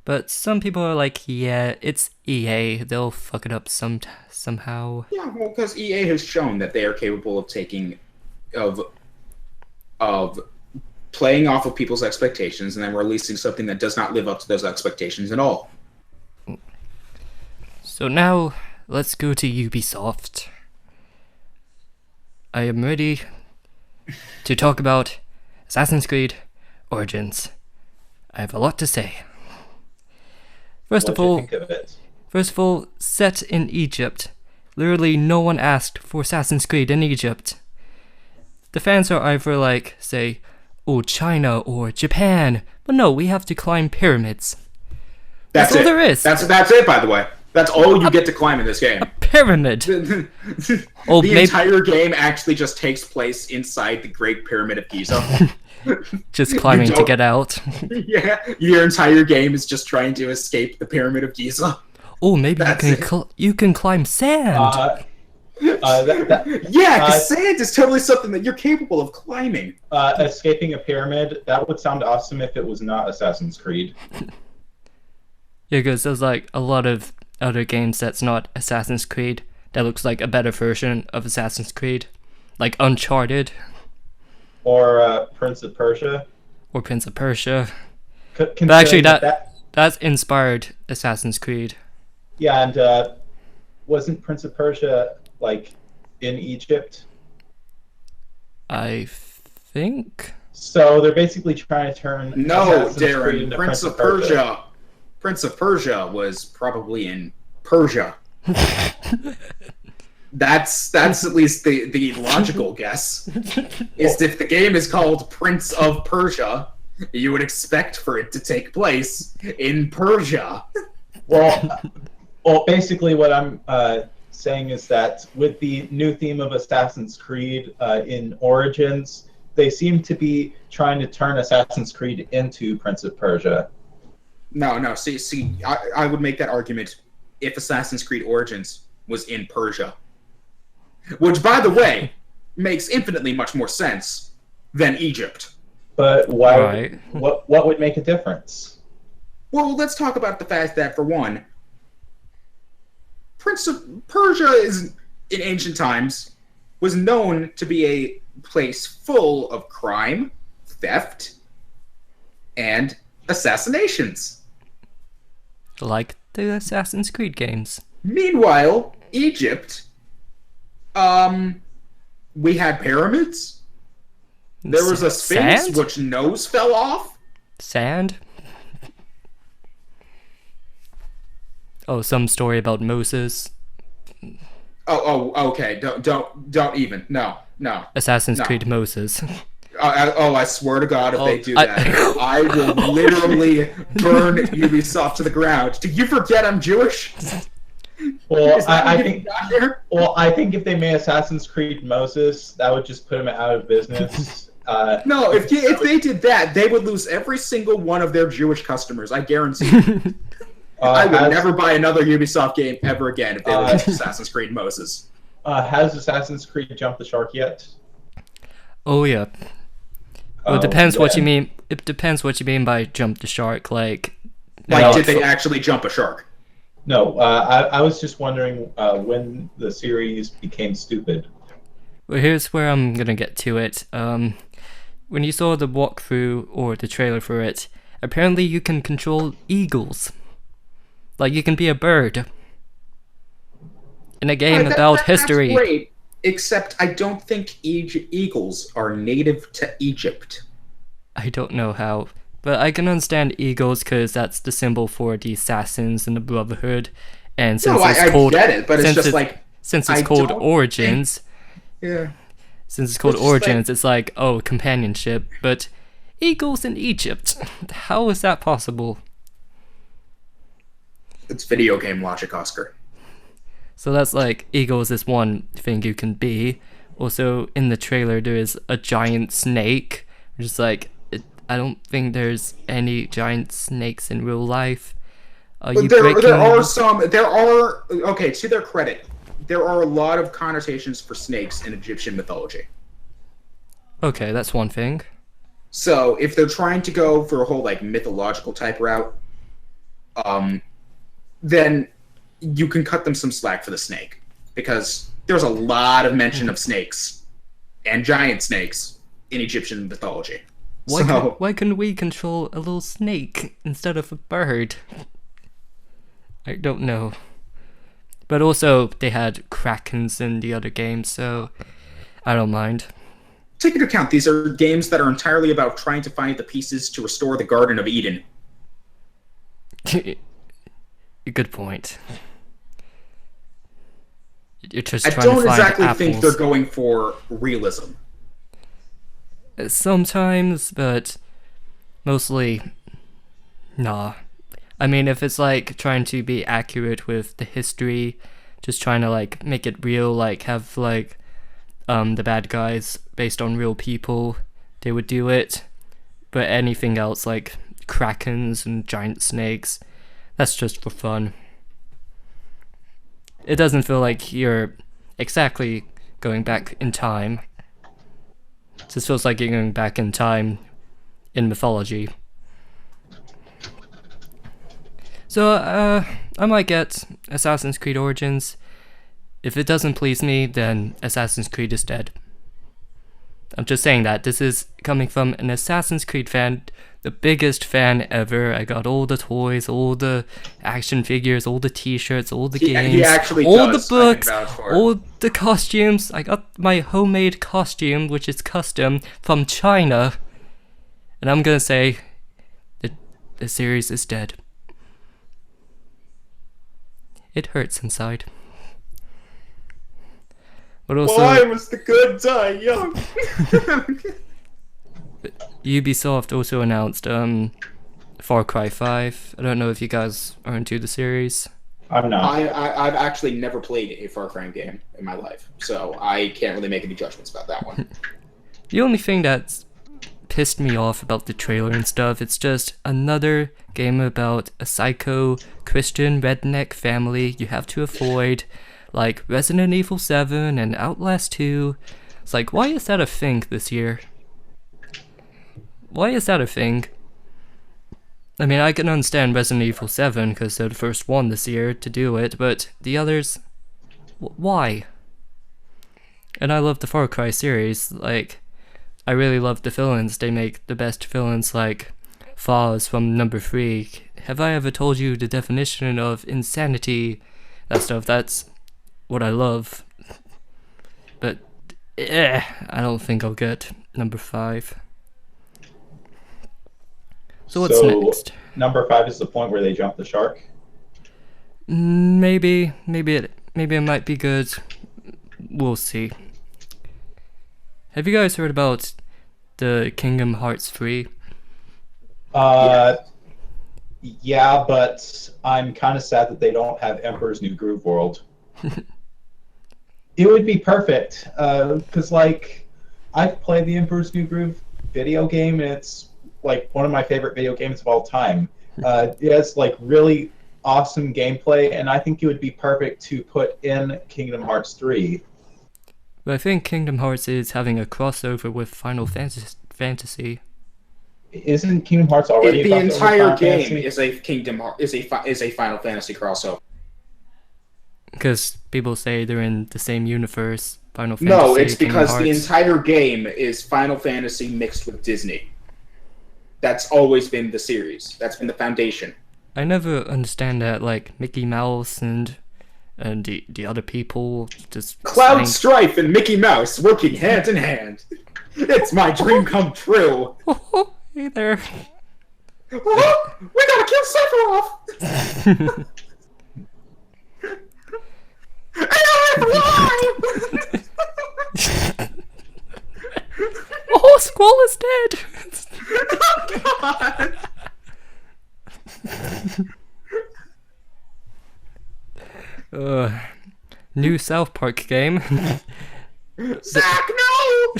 But some people are like, yeah, it's EA. They'll fuck it up somehow. Yeah, well, because EA has shown that they are capable of playing off of people's expectations and then releasing something that does not live up to those expectations at all. So now, let's go to Ubisoft. I am ready to talk about Assassin's Creed Origins. I have a lot to say. First of all, set in Egypt. Literally no one asked for Assassin's Creed in Egypt. The fans are either like, say, oh, China or Japan. But no, we have to climb pyramids. That's all there is. That's it, by the way. That's all you get to climb in this game. A pyramid. The maybe entire game actually just takes place inside the Great Pyramid of Giza. just climbing to get out. Yeah, your entire game is just trying to escape the Pyramid of Giza. Oh, maybe you can climb sand. Because sand is totally something that you're capable of climbing. Escaping a pyramid, that would sound awesome if it was not Assassin's Creed. Yeah, because there's like a lot of other games that's not Assassin's Creed that looks like a better version of Assassin's Creed. Like Uncharted. Or Prince of Persia. Or Prince of Persia. But actually, that's inspired Assassin's Creed. Yeah, and wasn't Prince of Persia, like, in Egypt? I think. So they're basically trying to turn Assassin's Creed Darren, into Prince of Persia. Prince of Persia was probably in Persia. That's at least the logical guess. Is if the game is called Prince of Persia, you would expect for it to take place in Persia. Well, basically what I'm saying is that with the new theme of Assassin's Creed in Origins, they seem to be trying to turn Assassin's Creed into Prince of Persia. No. See, I would make that argument if Assassin's Creed Origins was in Persia. Which, by the way, makes infinitely much more sense than Egypt. But why? Right. What would make a difference? Well, let's talk about the fact that, for one, Prince of Persia in ancient times was known to be a place full of crime, theft, and assassinations. Like the Assassin's Creed games. Meanwhile, Egypt, we had pyramids. There was a sphinx Sand? which nose fell off. Sand? Oh, some story about Moses. Oh, okay. Don't even. No. No. Assassin's No. Creed Moses. I swear to God, if Oh, they do I- that, I will literally burn Ubisoft to the ground. Do you forget I'm Jewish? Well, Is that I what you think. got here? Well, I think if they made Assassin's Creed Moses, that would just put them out of business. No, if they did that, they would lose every single one of their Jewish customers. I guarantee. I would never buy another Ubisoft game ever again if they released Assassin's Creed Moses. Has Assassin's Creed jumped the shark yet? Oh yeah. Well, it Oh, depends what you yeah. mean. It depends what you mean by jump the shark. Like, Like, No, did they actually jump a shark? No, I was just wondering when the series became stupid. well, here's where I'm gonna get to it. When you saw the walkthrough or the trailer for it, apparently you can control eagles. Like, you can be a bird in a game about history. That's great, except I don't think eagles are native to Egypt. I don't know how, but I can understand eagles because that's the symbol for the assassins and the Brotherhood. And since No, it's I called, get it, but it's since just it- like, since it's I called don't Origins, yeah. since it's called It's just like- Origins, it's like, oh, companionship. But eagles in Egypt, how is that possible? It's video game logic, Oscar. So that's like, eagles is one thing you can be. Also, in the trailer, there is a giant snake, which is like, I don't think there's any giant snakes in real life. Are you There breaking... are, okay, to their credit, there are a lot of connotations for snakes in Egyptian mythology. Okay, that's one thing. So if they're trying to go for a whole like mythological type route, then you can cut them some slack for the snake, because there's a lot of mention of snakes and giant snakes in Egyptian mythology. Why can we control a little snake instead of a bird? I don't know. But also, they had krakens in the other games, so I don't mind. Take into account, these are games that are entirely about trying to find the pieces to restore the Garden of Eden. Good point. You're just I trying to don't find exactly apples. think they're going for realism. Sometimes, but mostly, nah. I mean, if it's like trying to be accurate with the history, just trying to like make it real, like have like the bad guys based on real people, they would do it. But anything else like krakens and giant snakes, that's just for fun. It doesn't feel like you're exactly going back in time. It just feels like you're going back in time in mythology. So, I might get Assassin's Creed Origins. If it doesn't please me, then Assassin's Creed is dead. I'm just saying that. This is coming from an Assassin's Creed fan, the biggest fan ever. I got all the toys, all the action figures, all the t-shirts, all the games, He actually all does, the I can books, vouch for it. all the costumes. I got my homemade costume, which is custom, from China. And I'm gonna say that the series is dead. It hurts inside. But also, Why was the good die young? Ubisoft also announced Far Cry 5. I don't know if you guys are into the series. I'm not. I've actually never played a Far Cry game in my life, so I can't really make any judgments about that one. The only thing that's pissed me off about the trailer and stuff, it's just another game about a psycho Christian redneck family you have to avoid, like Resident Evil 7 and Outlast 2. It's like, why is that a thing this year? Why is that a thing? I mean, I can understand Resident Evil 7 because they're the first one this year to do it, but the others, why? And I love the Far Cry series. Like, I really love the villains. They make the best villains, like Foz from number 3. Have I ever told you the definition of insanity? That stuff, that's what I love. But, I don't think I'll get number 5. So what's next? Number 5 is the point where they jump the shark. Maybe it might be good. We'll see. Have you guys heard about the Kingdom Hearts 3? Yeah, but I'm kind of sad that they don't have Emperor's New Groove World. It would be perfect, because like I've played the Emperor's New Groove video game, and it's like one of my favorite video games of all time. It has like really awesome gameplay, and I think it would be perfect to put in Kingdom Hearts 3. But I think Kingdom Hearts is having a crossover with Final Fantasy. Isn't Kingdom Hearts already The a crossover with entire Final game Fantasy? is a is a Final Fantasy crossover. Because people say they're in the same universe, Final Fantasy. No, it's Kingdom because Hearts. the entire game is Final Fantasy mixed with Disney. That's always been the series. That's been the foundation. I never understand that, like Mickey Mouse and the other people just Cloud saying, Strife and Mickey Mouse working hand in hand. It's my dream come true. oh, hey there. Oh, we gotta kill Sephiroth. Oh, Squall is dead. God. New South Park game. Zach, no!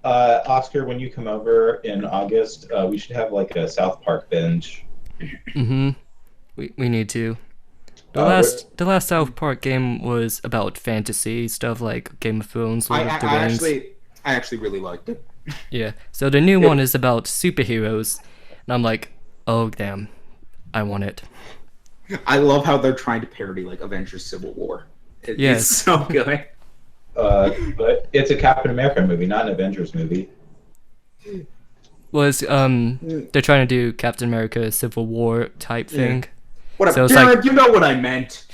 Oscar, when you come over in August, we should have like a South Park binge. Mm-hmm. We need to. The Uh, last South Park game was about fantasy stuff like Game of Thrones, Lord of the I Rings. actually really liked it. Yeah. So the new one is about superheroes, and I'm like, oh damn, I want it. I love how they're trying to parody like Avengers Civil War. Yes. It's so good. But it's a Captain America movie, not an Avengers movie. Was they're trying to do Captain America Civil War type thing. Whatever. So it's Darren, like- you know what I meant.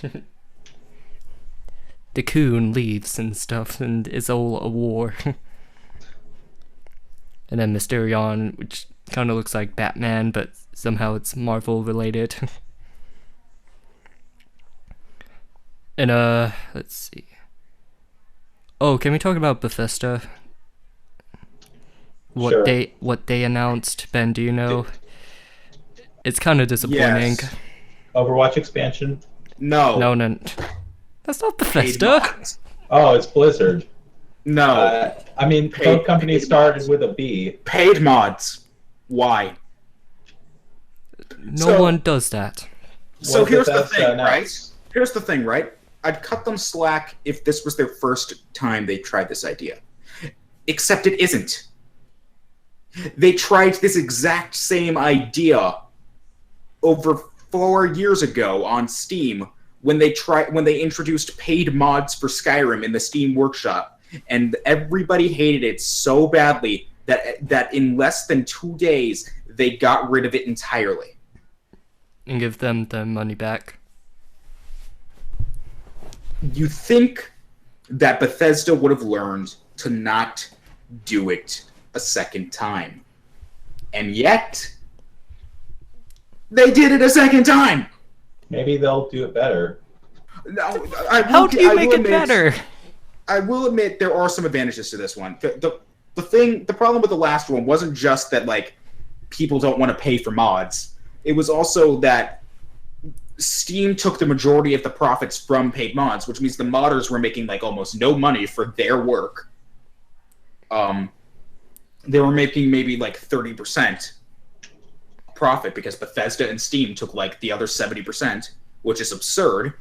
The coon leaves and stuff, and it's all a war. And then Mysterion, which kind of looks like Batman, but somehow it's Marvel related. And let's see. Oh, can we talk about Bethesda? Sure. What they announced, Ben? Do you know? It's kind of disappointing. Yes. Overwatch expansion? No. No, that's not Paid Bethesda. mods. Oh, it's Blizzard. No. I mean, both companies started with a B. Paid mods. Why? No So- one does that. So What here's the Bethesda thing, right? announced. Here's the thing, right? I'd cut them slack if this was their first time they tried this idea. Except it isn't. They tried this exact same idea over 4 years ago on Steam when they introduced paid mods for Skyrim in the Steam Workshop, and everybody hated it so badly that in less than 2 days they got rid of it entirely. And give them the money back. You think that Bethesda would have learned to not do it a second time. And yet, they did it a second time! Maybe they'll do it better. Now, How do you make it better? I will admit there are some advantages to this one. The problem with the last one wasn't just that like people don't want to pay for mods. It was also that Steam took the majority of the profits from paid mods, which means the modders were making like almost no money for their work. They were making maybe like 30% profit because Bethesda and Steam took like the other 70%, which is absurd.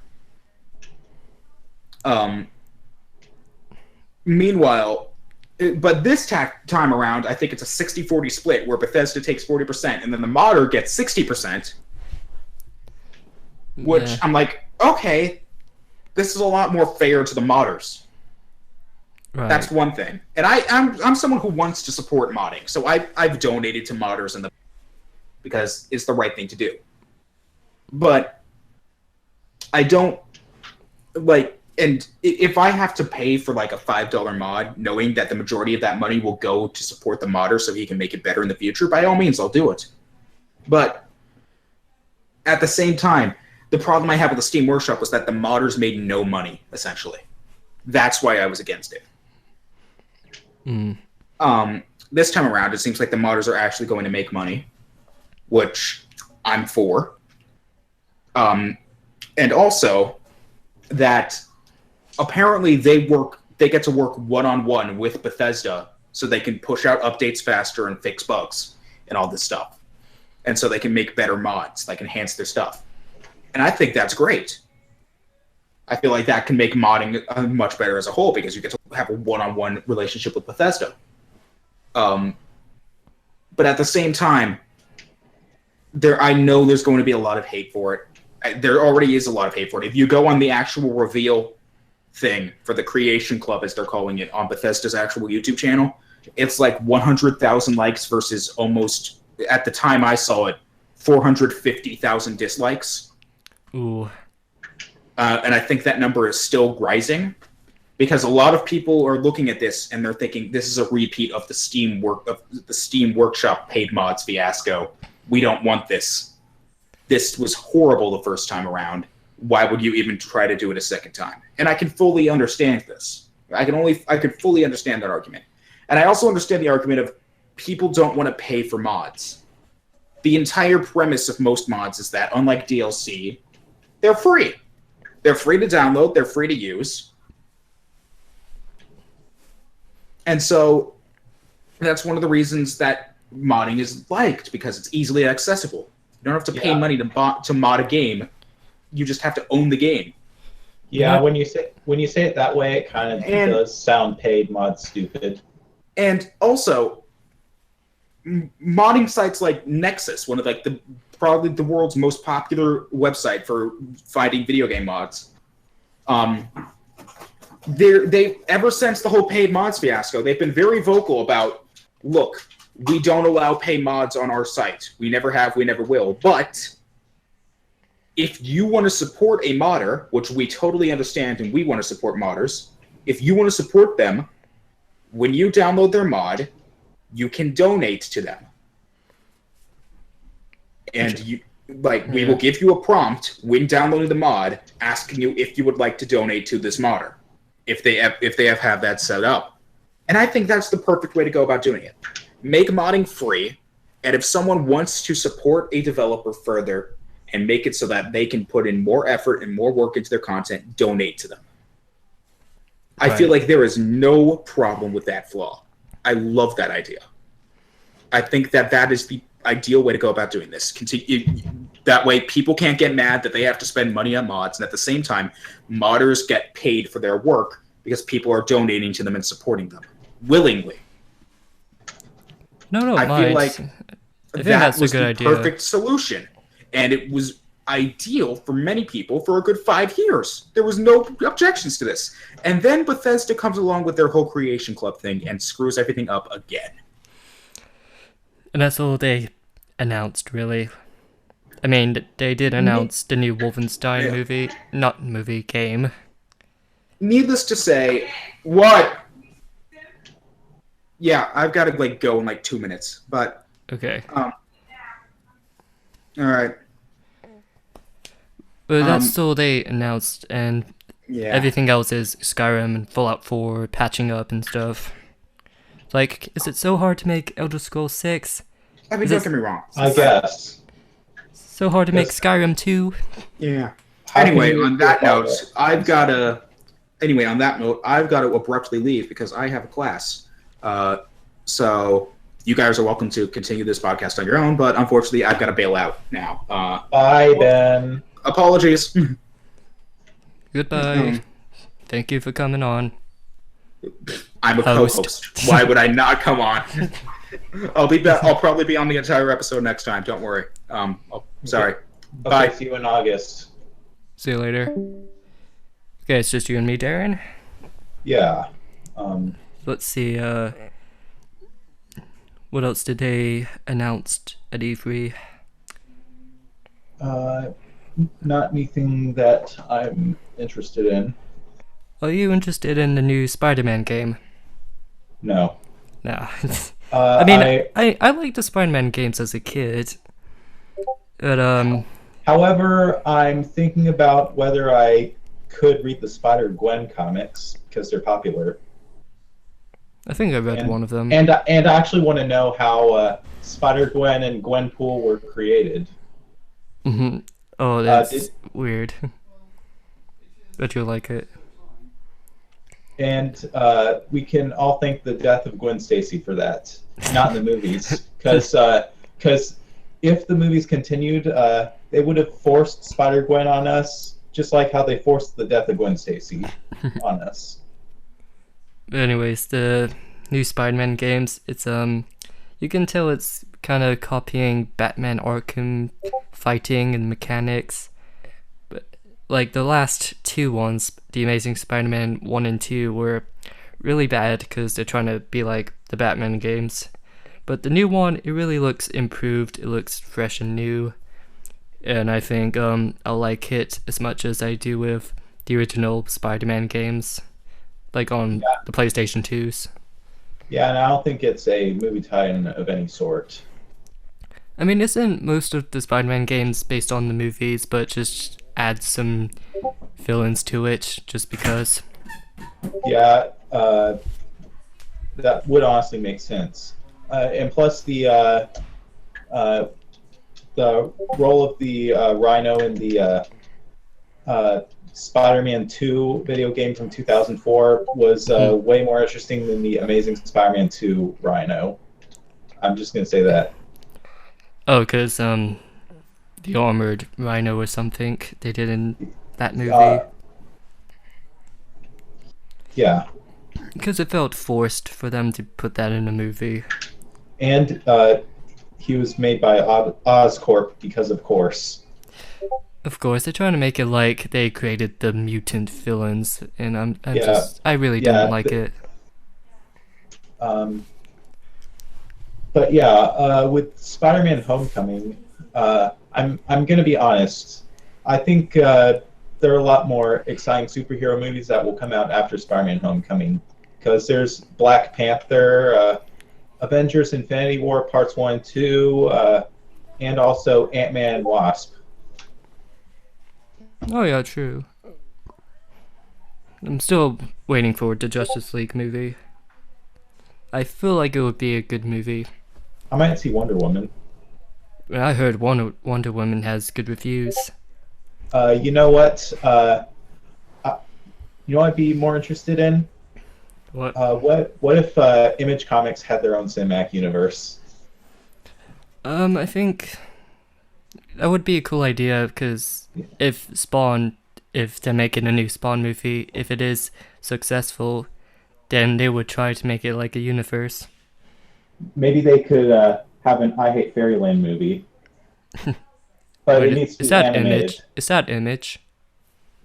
Meanwhile, but this time around, I think it's a 60-40 split where Bethesda takes 40% and then the modder gets 60%. Which Yeah. I'm like, okay, this is a lot more fair to the modders. Right. That's one thing. And I'm someone who wants to support modding, so I've donated to modders in the because it's the right thing to do. But I don't like, and if I have to pay for like a $5 mod, knowing that the majority of that money will go to support the modder so he can make it better in the future, by all means I'll do it. But at the same time, the problem I had with the Steam Workshop was that the modders made no money, essentially. That's why I was against it. This time around, it seems like the modders are actually going to make money, which I'm for. And also that apparently they get to work one-on-one with Bethesda so they can push out updates faster and fix bugs and all this stuff. And so they can make better mods, like enhance their stuff. And I think that's great. I feel like that can make modding much better as a whole because you get to have a one-on-one relationship with Bethesda. But at the same time, I know there's going to be a lot of hate for it. There already is a lot of hate for it. If you go on the actual reveal thing for the Creation Club, as they're calling it, on Bethesda's actual YouTube channel, it's like 100,000 likes versus almost, at the time I saw it, 450,000 dislikes. Ooh. And I think that number is still rising because a lot of people are looking at this and they're thinking this is a repeat of the Steam Workshop paid mods fiasco. We don't want this. This was horrible the first time around. Why would you even try to do it a second time? And I can fully understand this. I could fully understand that argument. And I also understand the argument of people don't want to pay for mods. The entire premise of most mods is that, unlike DLC, they're free. They're free to download, they're free to use. And so that's one of the reasons that modding is liked, because it's easily accessible. You don't have to pay money to mod a game. You just have to own the game. Yeah, when you say it that way, it kind of does sound paid mod stupid. And also, modding sites like Nexus, one of like probably the world's most popular website for finding video game mods. They ever since the whole paid mods fiasco, they've been very vocal about, look, we don't allow pay mods on our site. We never have, we never will. But if you want to support a modder, which we totally understand and we want to support modders, if you want to support them, when you download their mod, you can donate to them. And we will give you a prompt when downloading the mod asking you if you would like to donate to this modder, if they have that set up. And I think that's the perfect way to go about doing it. Make modding free, and if someone wants to support a developer further and make it so that they can put in more effort and more work into their content, donate to them. I feel like there is no problem with that flaw. I love that idea. I think that is the ideal way to go about doing this. That way people can't get mad that they have to spend money on mods, and at the same time, modders get paid for their work because people are donating to them and supporting them willingly. I feel like I think that's was a good the idea. perfect solution, and it was ideal for many people for a good 5 years. There was no objections to this. And then Bethesda comes along with their whole Creation Club thing and screws everything up again. And that's all they announced, really. I mean, they did announce the new Wolfenstein game. Needless to say, what? Yeah, I've got to go in 2 minutes, but Okay. all right. But that's all they announced, and Yeah. everything else is Skyrim and Fallout 4 patching up and stuff. Is it so hard to make Elder Scrolls 6? I mean, don't get me wrong. I guess. So hard to make Yes. Skyrim 2? Yeah. How can Anyway, you on that do all note, that? I've got to abruptly leave because I have a class. So you guys are welcome to continue this podcast on your own, but unfortunately, I've got to bail out now. Bye, Ben. Apologies. Goodbye. Thank you for coming on. I'm a Host. co-host. Why would I not come on? I'll be back. I'll probably be on the entire episode next time. Don't worry. Sorry. Bye. Okay, see you in August. See you later. Okay, it's just you and me, Darren. Yeah. Let's see, what else did they announce at E3? Not anything that I'm interested in. Are you interested in the new Spider-Man game? No. No. I mean, I I liked the Spider-Man games as a kid. But, However, I'm thinking about whether I could read the Spider-Gwen comics because they're popular, I think I read and one of them. and I actually want to know how Spider-Gwen and Gwenpool were created. Hmm. Oh, Uh, that's did, weird. But you'll like it. and we can all thank the death of Gwen Stacy for that, not in the movies, because if the movies continued, they would have forced Spider-Gwen on us, just like how they forced the death of Gwen Stacy on us. Anyways, the new Spider-Man games, it's you can tell it's kind of copying Batman Arkham fighting and mechanics. But like the last two ones, The Amazing Spider-Man 1 and 2 were really bad because they're trying to be like the Batman games. But the new one, it really looks improved. It looks fresh and new. And I think I'll like it as much as I do with the original Spider-Man games, like on the PlayStation 2s. Yeah, and I don't think it's a movie tie-in of any sort. I mean, isn't most of the Spider-Man games based on the movies, but just add some villains to it just because? Yeah, that would honestly make sense. And plus the role of the Rhino in the Spider-Man 2 video game from 2004 was way more interesting than the Amazing Spider-Man 2 Rhino. I'm just gonna say that. Oh, because the armored Rhino or something they did in that movie. Yeah, Because it felt forced for them to put that in a movie. and he was made by Oscorp because, of course. Of course, they're trying to make it like they created the mutant villains, and Yeah, I really yeah, didn't like it. But yeah, with Spider-Man: Homecoming, I'm gonna be honest. I think there are a lot more exciting superhero movies that will come out after Spider-Man: Homecoming, because there's Black Panther, Avengers: Infinity War Parts 1 and 2, and also Ant-Man and Wasp. Oh yeah, true. I'm still waiting for the Justice League movie. I feel like it would be a good movie. I might see Wonder Woman. I heard Wonder Woman has good reviews. You know what? You know what I'd be more interested in? What? What if Image Comics had their own cinematic universe? I think that would be a cool idea because if they're making a new Spawn movie, if it is successful, then they would try to make it like a universe. Maybe they could have an I Hate Fairyland movie, but it needs to Is be that animated. Image? Is that Image?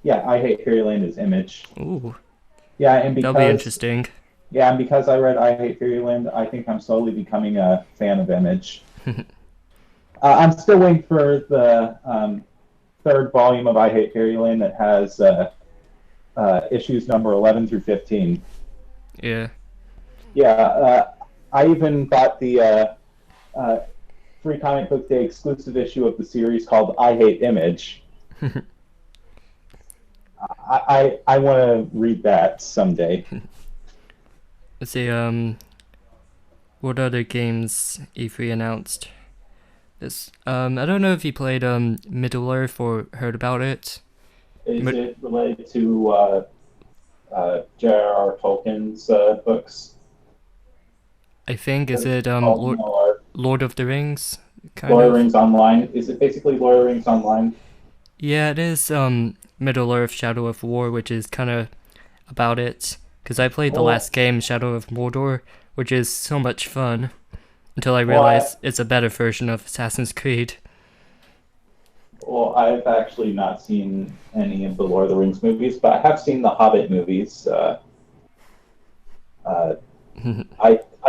Yeah, I Hate Fairyland is Image. Ooh, Yeah, and that'll be because interesting. and because I read I Hate Fairyland, I think I'm slowly becoming a fan of Image. I'm still waiting for the third volume of I Hate Fairyland that has issues number 11 through 15. Yeah. Yeah, I even bought the Free Comic Book Day exclusive issue of the series called I Hate Image. I want to read that someday. Let's see. What other games E3 announced? This. I don't know if you played Middle Earth or heard about it. Is it related to J.R.R. Tolkien's books? I think is it Lord Lord of the Rings? Kind of of. the Rings Online. Is it basically Lord of the Rings Online? Yeah, it is. Middle Earth: Shadow of War, which is kind of about it. Because I played the last game, Shadow of Mordor, which is so much fun. Until I realized it's a better version of Assassin's Creed. Well, I've actually not seen any of the Lord of the Rings movies, but I have seen the Hobbit movies. I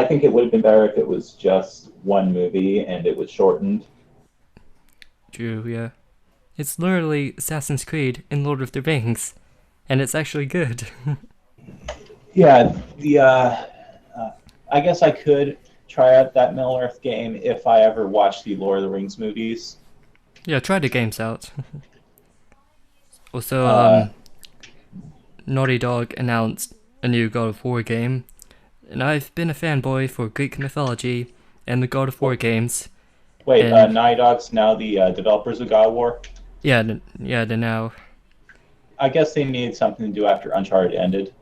think it would have been better if it was just one movie and it was shortened. True, yeah. It's literally Assassin's Creed in Lord of the Rings, and it's actually good. Yeah, I guess I could try out that Middle Earth game if I ever watched the Lord of the Rings movies. Yeah, try the games out. Also, Uh, Naughty Dog announced a new God of War game, and I've been a fanboy for Greek mythology and the God of War games. Wait, And Naughty Dog's now the developers of God of War. yeah, they're now I guess they needed something to do after Uncharted ended.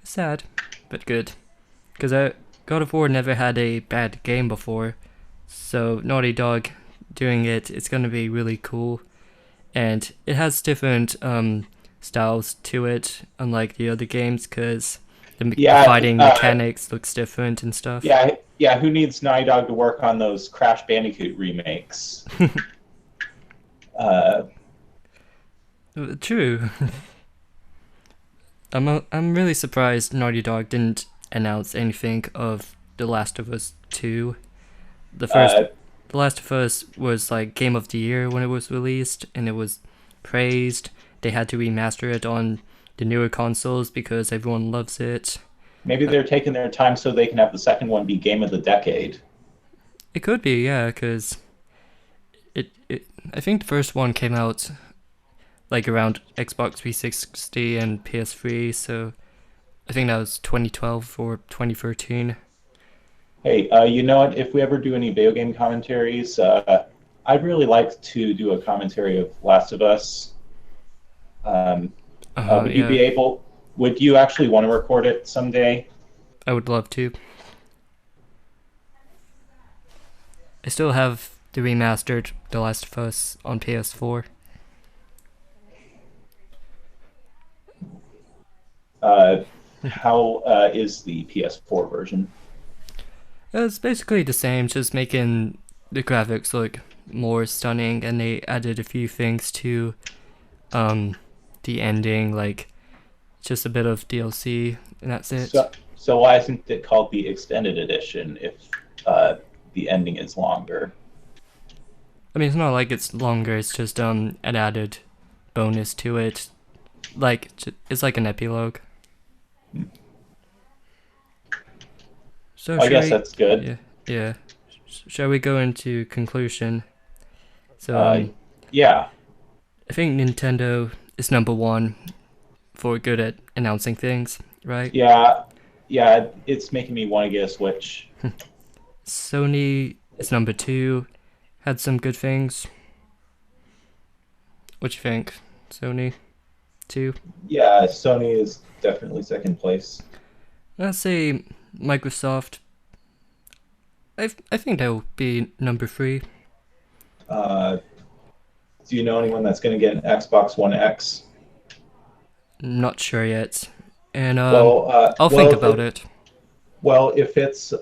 sad, but good. Because God of War never had a bad game before, so Naughty Dog doing it's gonna be really cool. And it has different styles to it, unlike the other games, because the Yeah, fighting mechanics looks different and stuff. Yeah. Who needs Naughty Dog to work on those Crash Bandicoot remakes? True. I'm really surprised Naughty Dog didn't announce anything of The Last of Us 2. The Last of Us was like Game of the Year when it was released, and it was praised. They had to remaster it on the newer consoles because everyone loves it. Maybe they're taking their time so they can have the second one be Game of the Decade. It could be, yeah, because I think the first one came out like around Xbox 360 and PS3, so I think that was 2012 or 2013. Hey, you know what? If we ever do any video game commentaries, I'd really like to do a commentary of Last of Us. Would you be able? Would you actually want to record it someday? I would love to. I still have the remastered The Last of Us on PS4. How is the PS4 version? It's basically the same, just making the graphics look more stunning, and they added a few things to the ending, like just a bit of DLC, and that's it. So why isn't it called the Extended Edition if the ending is longer? I mean, it's not like it's longer, it's just an added bonus to it. Like, it's like an epilogue. So I guess that's good. Yeah. Shall we go into conclusion? So, yeah. I think Nintendo is number one for good at announcing things, right? Yeah, it's making me want to get a Switch. Sony is number two, had some good things. What you think? Sony? 2? Yeah, Sony is definitely second place. I'd say Microsoft. I think they'll be number 3. Do you know anyone that's going to get an Xbox One X? Not sure yet. And I'll think about it. Well, if it's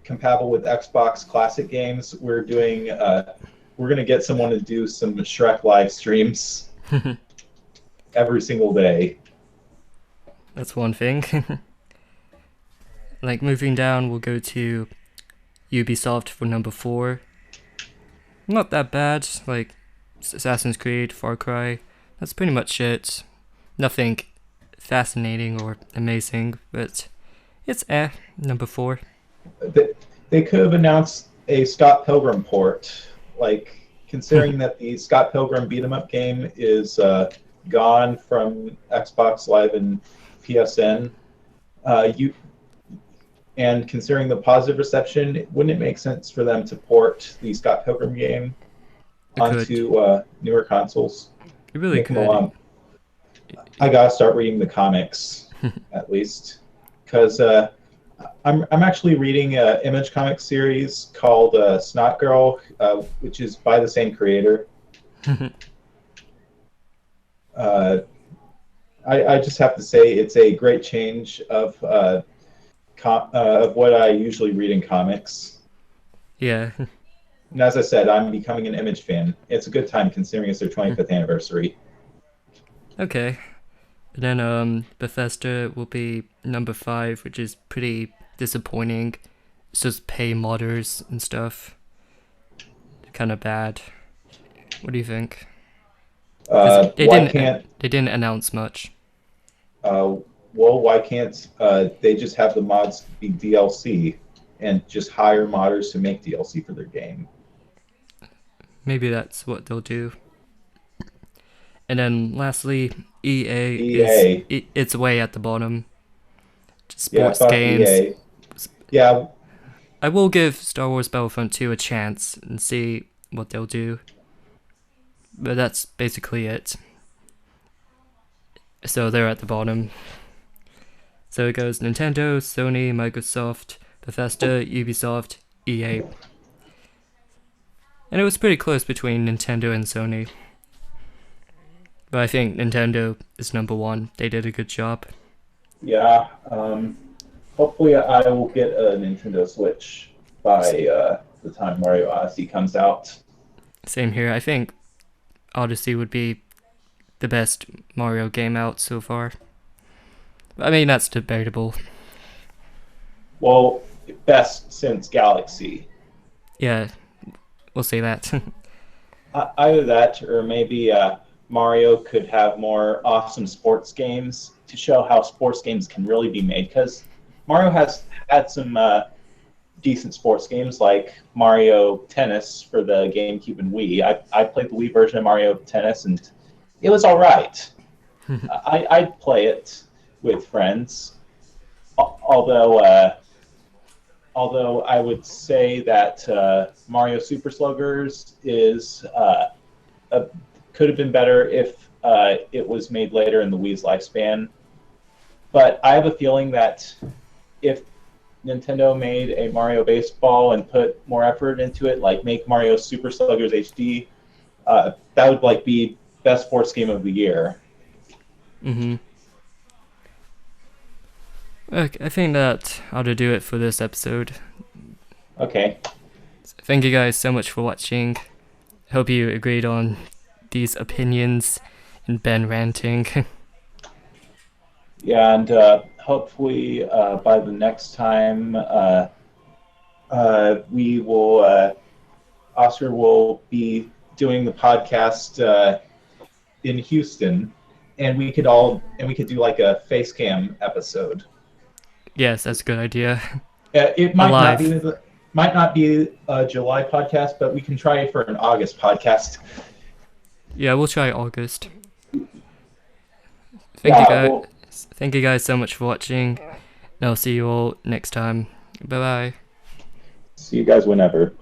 compatible with Xbox Classic games, we're going to get someone to do some Shrek live streams every single day. That's one thing. Like, moving down, we'll go to Ubisoft for number 4. Not that bad. Like, Assassin's Creed, Far Cry. That's pretty much it. Nothing fascinating or amazing, but it's number 4. They could have announced a Scott Pilgrim port. Like, considering that the Scott Pilgrim beat 'em up game is gone from Xbox Live and PSN, and considering the positive reception, wouldn't it make sense for them to port the Scott Pilgrim game onto newer consoles? It really could. I gotta start reading the comics at least, because I'm actually reading an Image comic series called Snot Girl, which is by the same creator. I just have to say it's a great change of what I usually read in comics. Yeah. And as I said, I'm becoming an Image fan. It's a good time considering it's their 25th anniversary. Okay. And then Bethesda will be number 5, which is pretty disappointing. It's just pay modders and stuff. Kind of bad. What do you think? They didn't announce much. Well, why can't they just have the mods be DLC and just hire modders to make DLC for their game? maybe that's what they'll do. And then lastly, EA, EA. it's way at the bottom. Yeah, Sports fuck games. EA. Yeah, I will give Star Wars Battlefront 2 a chance and see what they'll do. But that's basically it. So they're at the bottom. So it goes Nintendo, Sony, Microsoft, Bethesda, Ubisoft, EA. And it was pretty close between Nintendo and Sony. But I think Nintendo is number one. They did a good job. yeah. Hopefully, I will get a Nintendo Switch by the time Mario Odyssey comes out. Same here. I think Odyssey would be the best Mario game out so far. I mean, that's debatable. Well, best since Galaxy. Yeah, we'll say that. Either that, or maybe Mario could have more awesome sports games to show how sports games can really be made. Because Mario has had some decent sports games, like Mario Tennis for the GameCube and Wii. I played the Wii version of Mario Tennis, and it was all right. I'd play it with friends, although I would say that Mario Super Sluggers is could have been better if it was made later in the Wii's lifespan. But I have a feeling that if Nintendo made a Mario Baseball and put more effort into it, like make Mario Super Sluggers HD, that would be best sports game of the year. Mm-hmm. Okay, I think that ought to do it for this episode. Okay. Thank you guys so much for watching. Hope you agreed on these opinions and Ben ranting. Yeah, and hopefully by the next time we will, Oscar will be doing the podcast in Houston, and we could do like a face cam episode. Yes, that's a good idea. It might Alive. not be a July podcast, but we can try for an August podcast. Yeah, we'll try August. Well, Thank you guys so much for watching. And I'll see you all next time. Bye bye. see you guys whenever.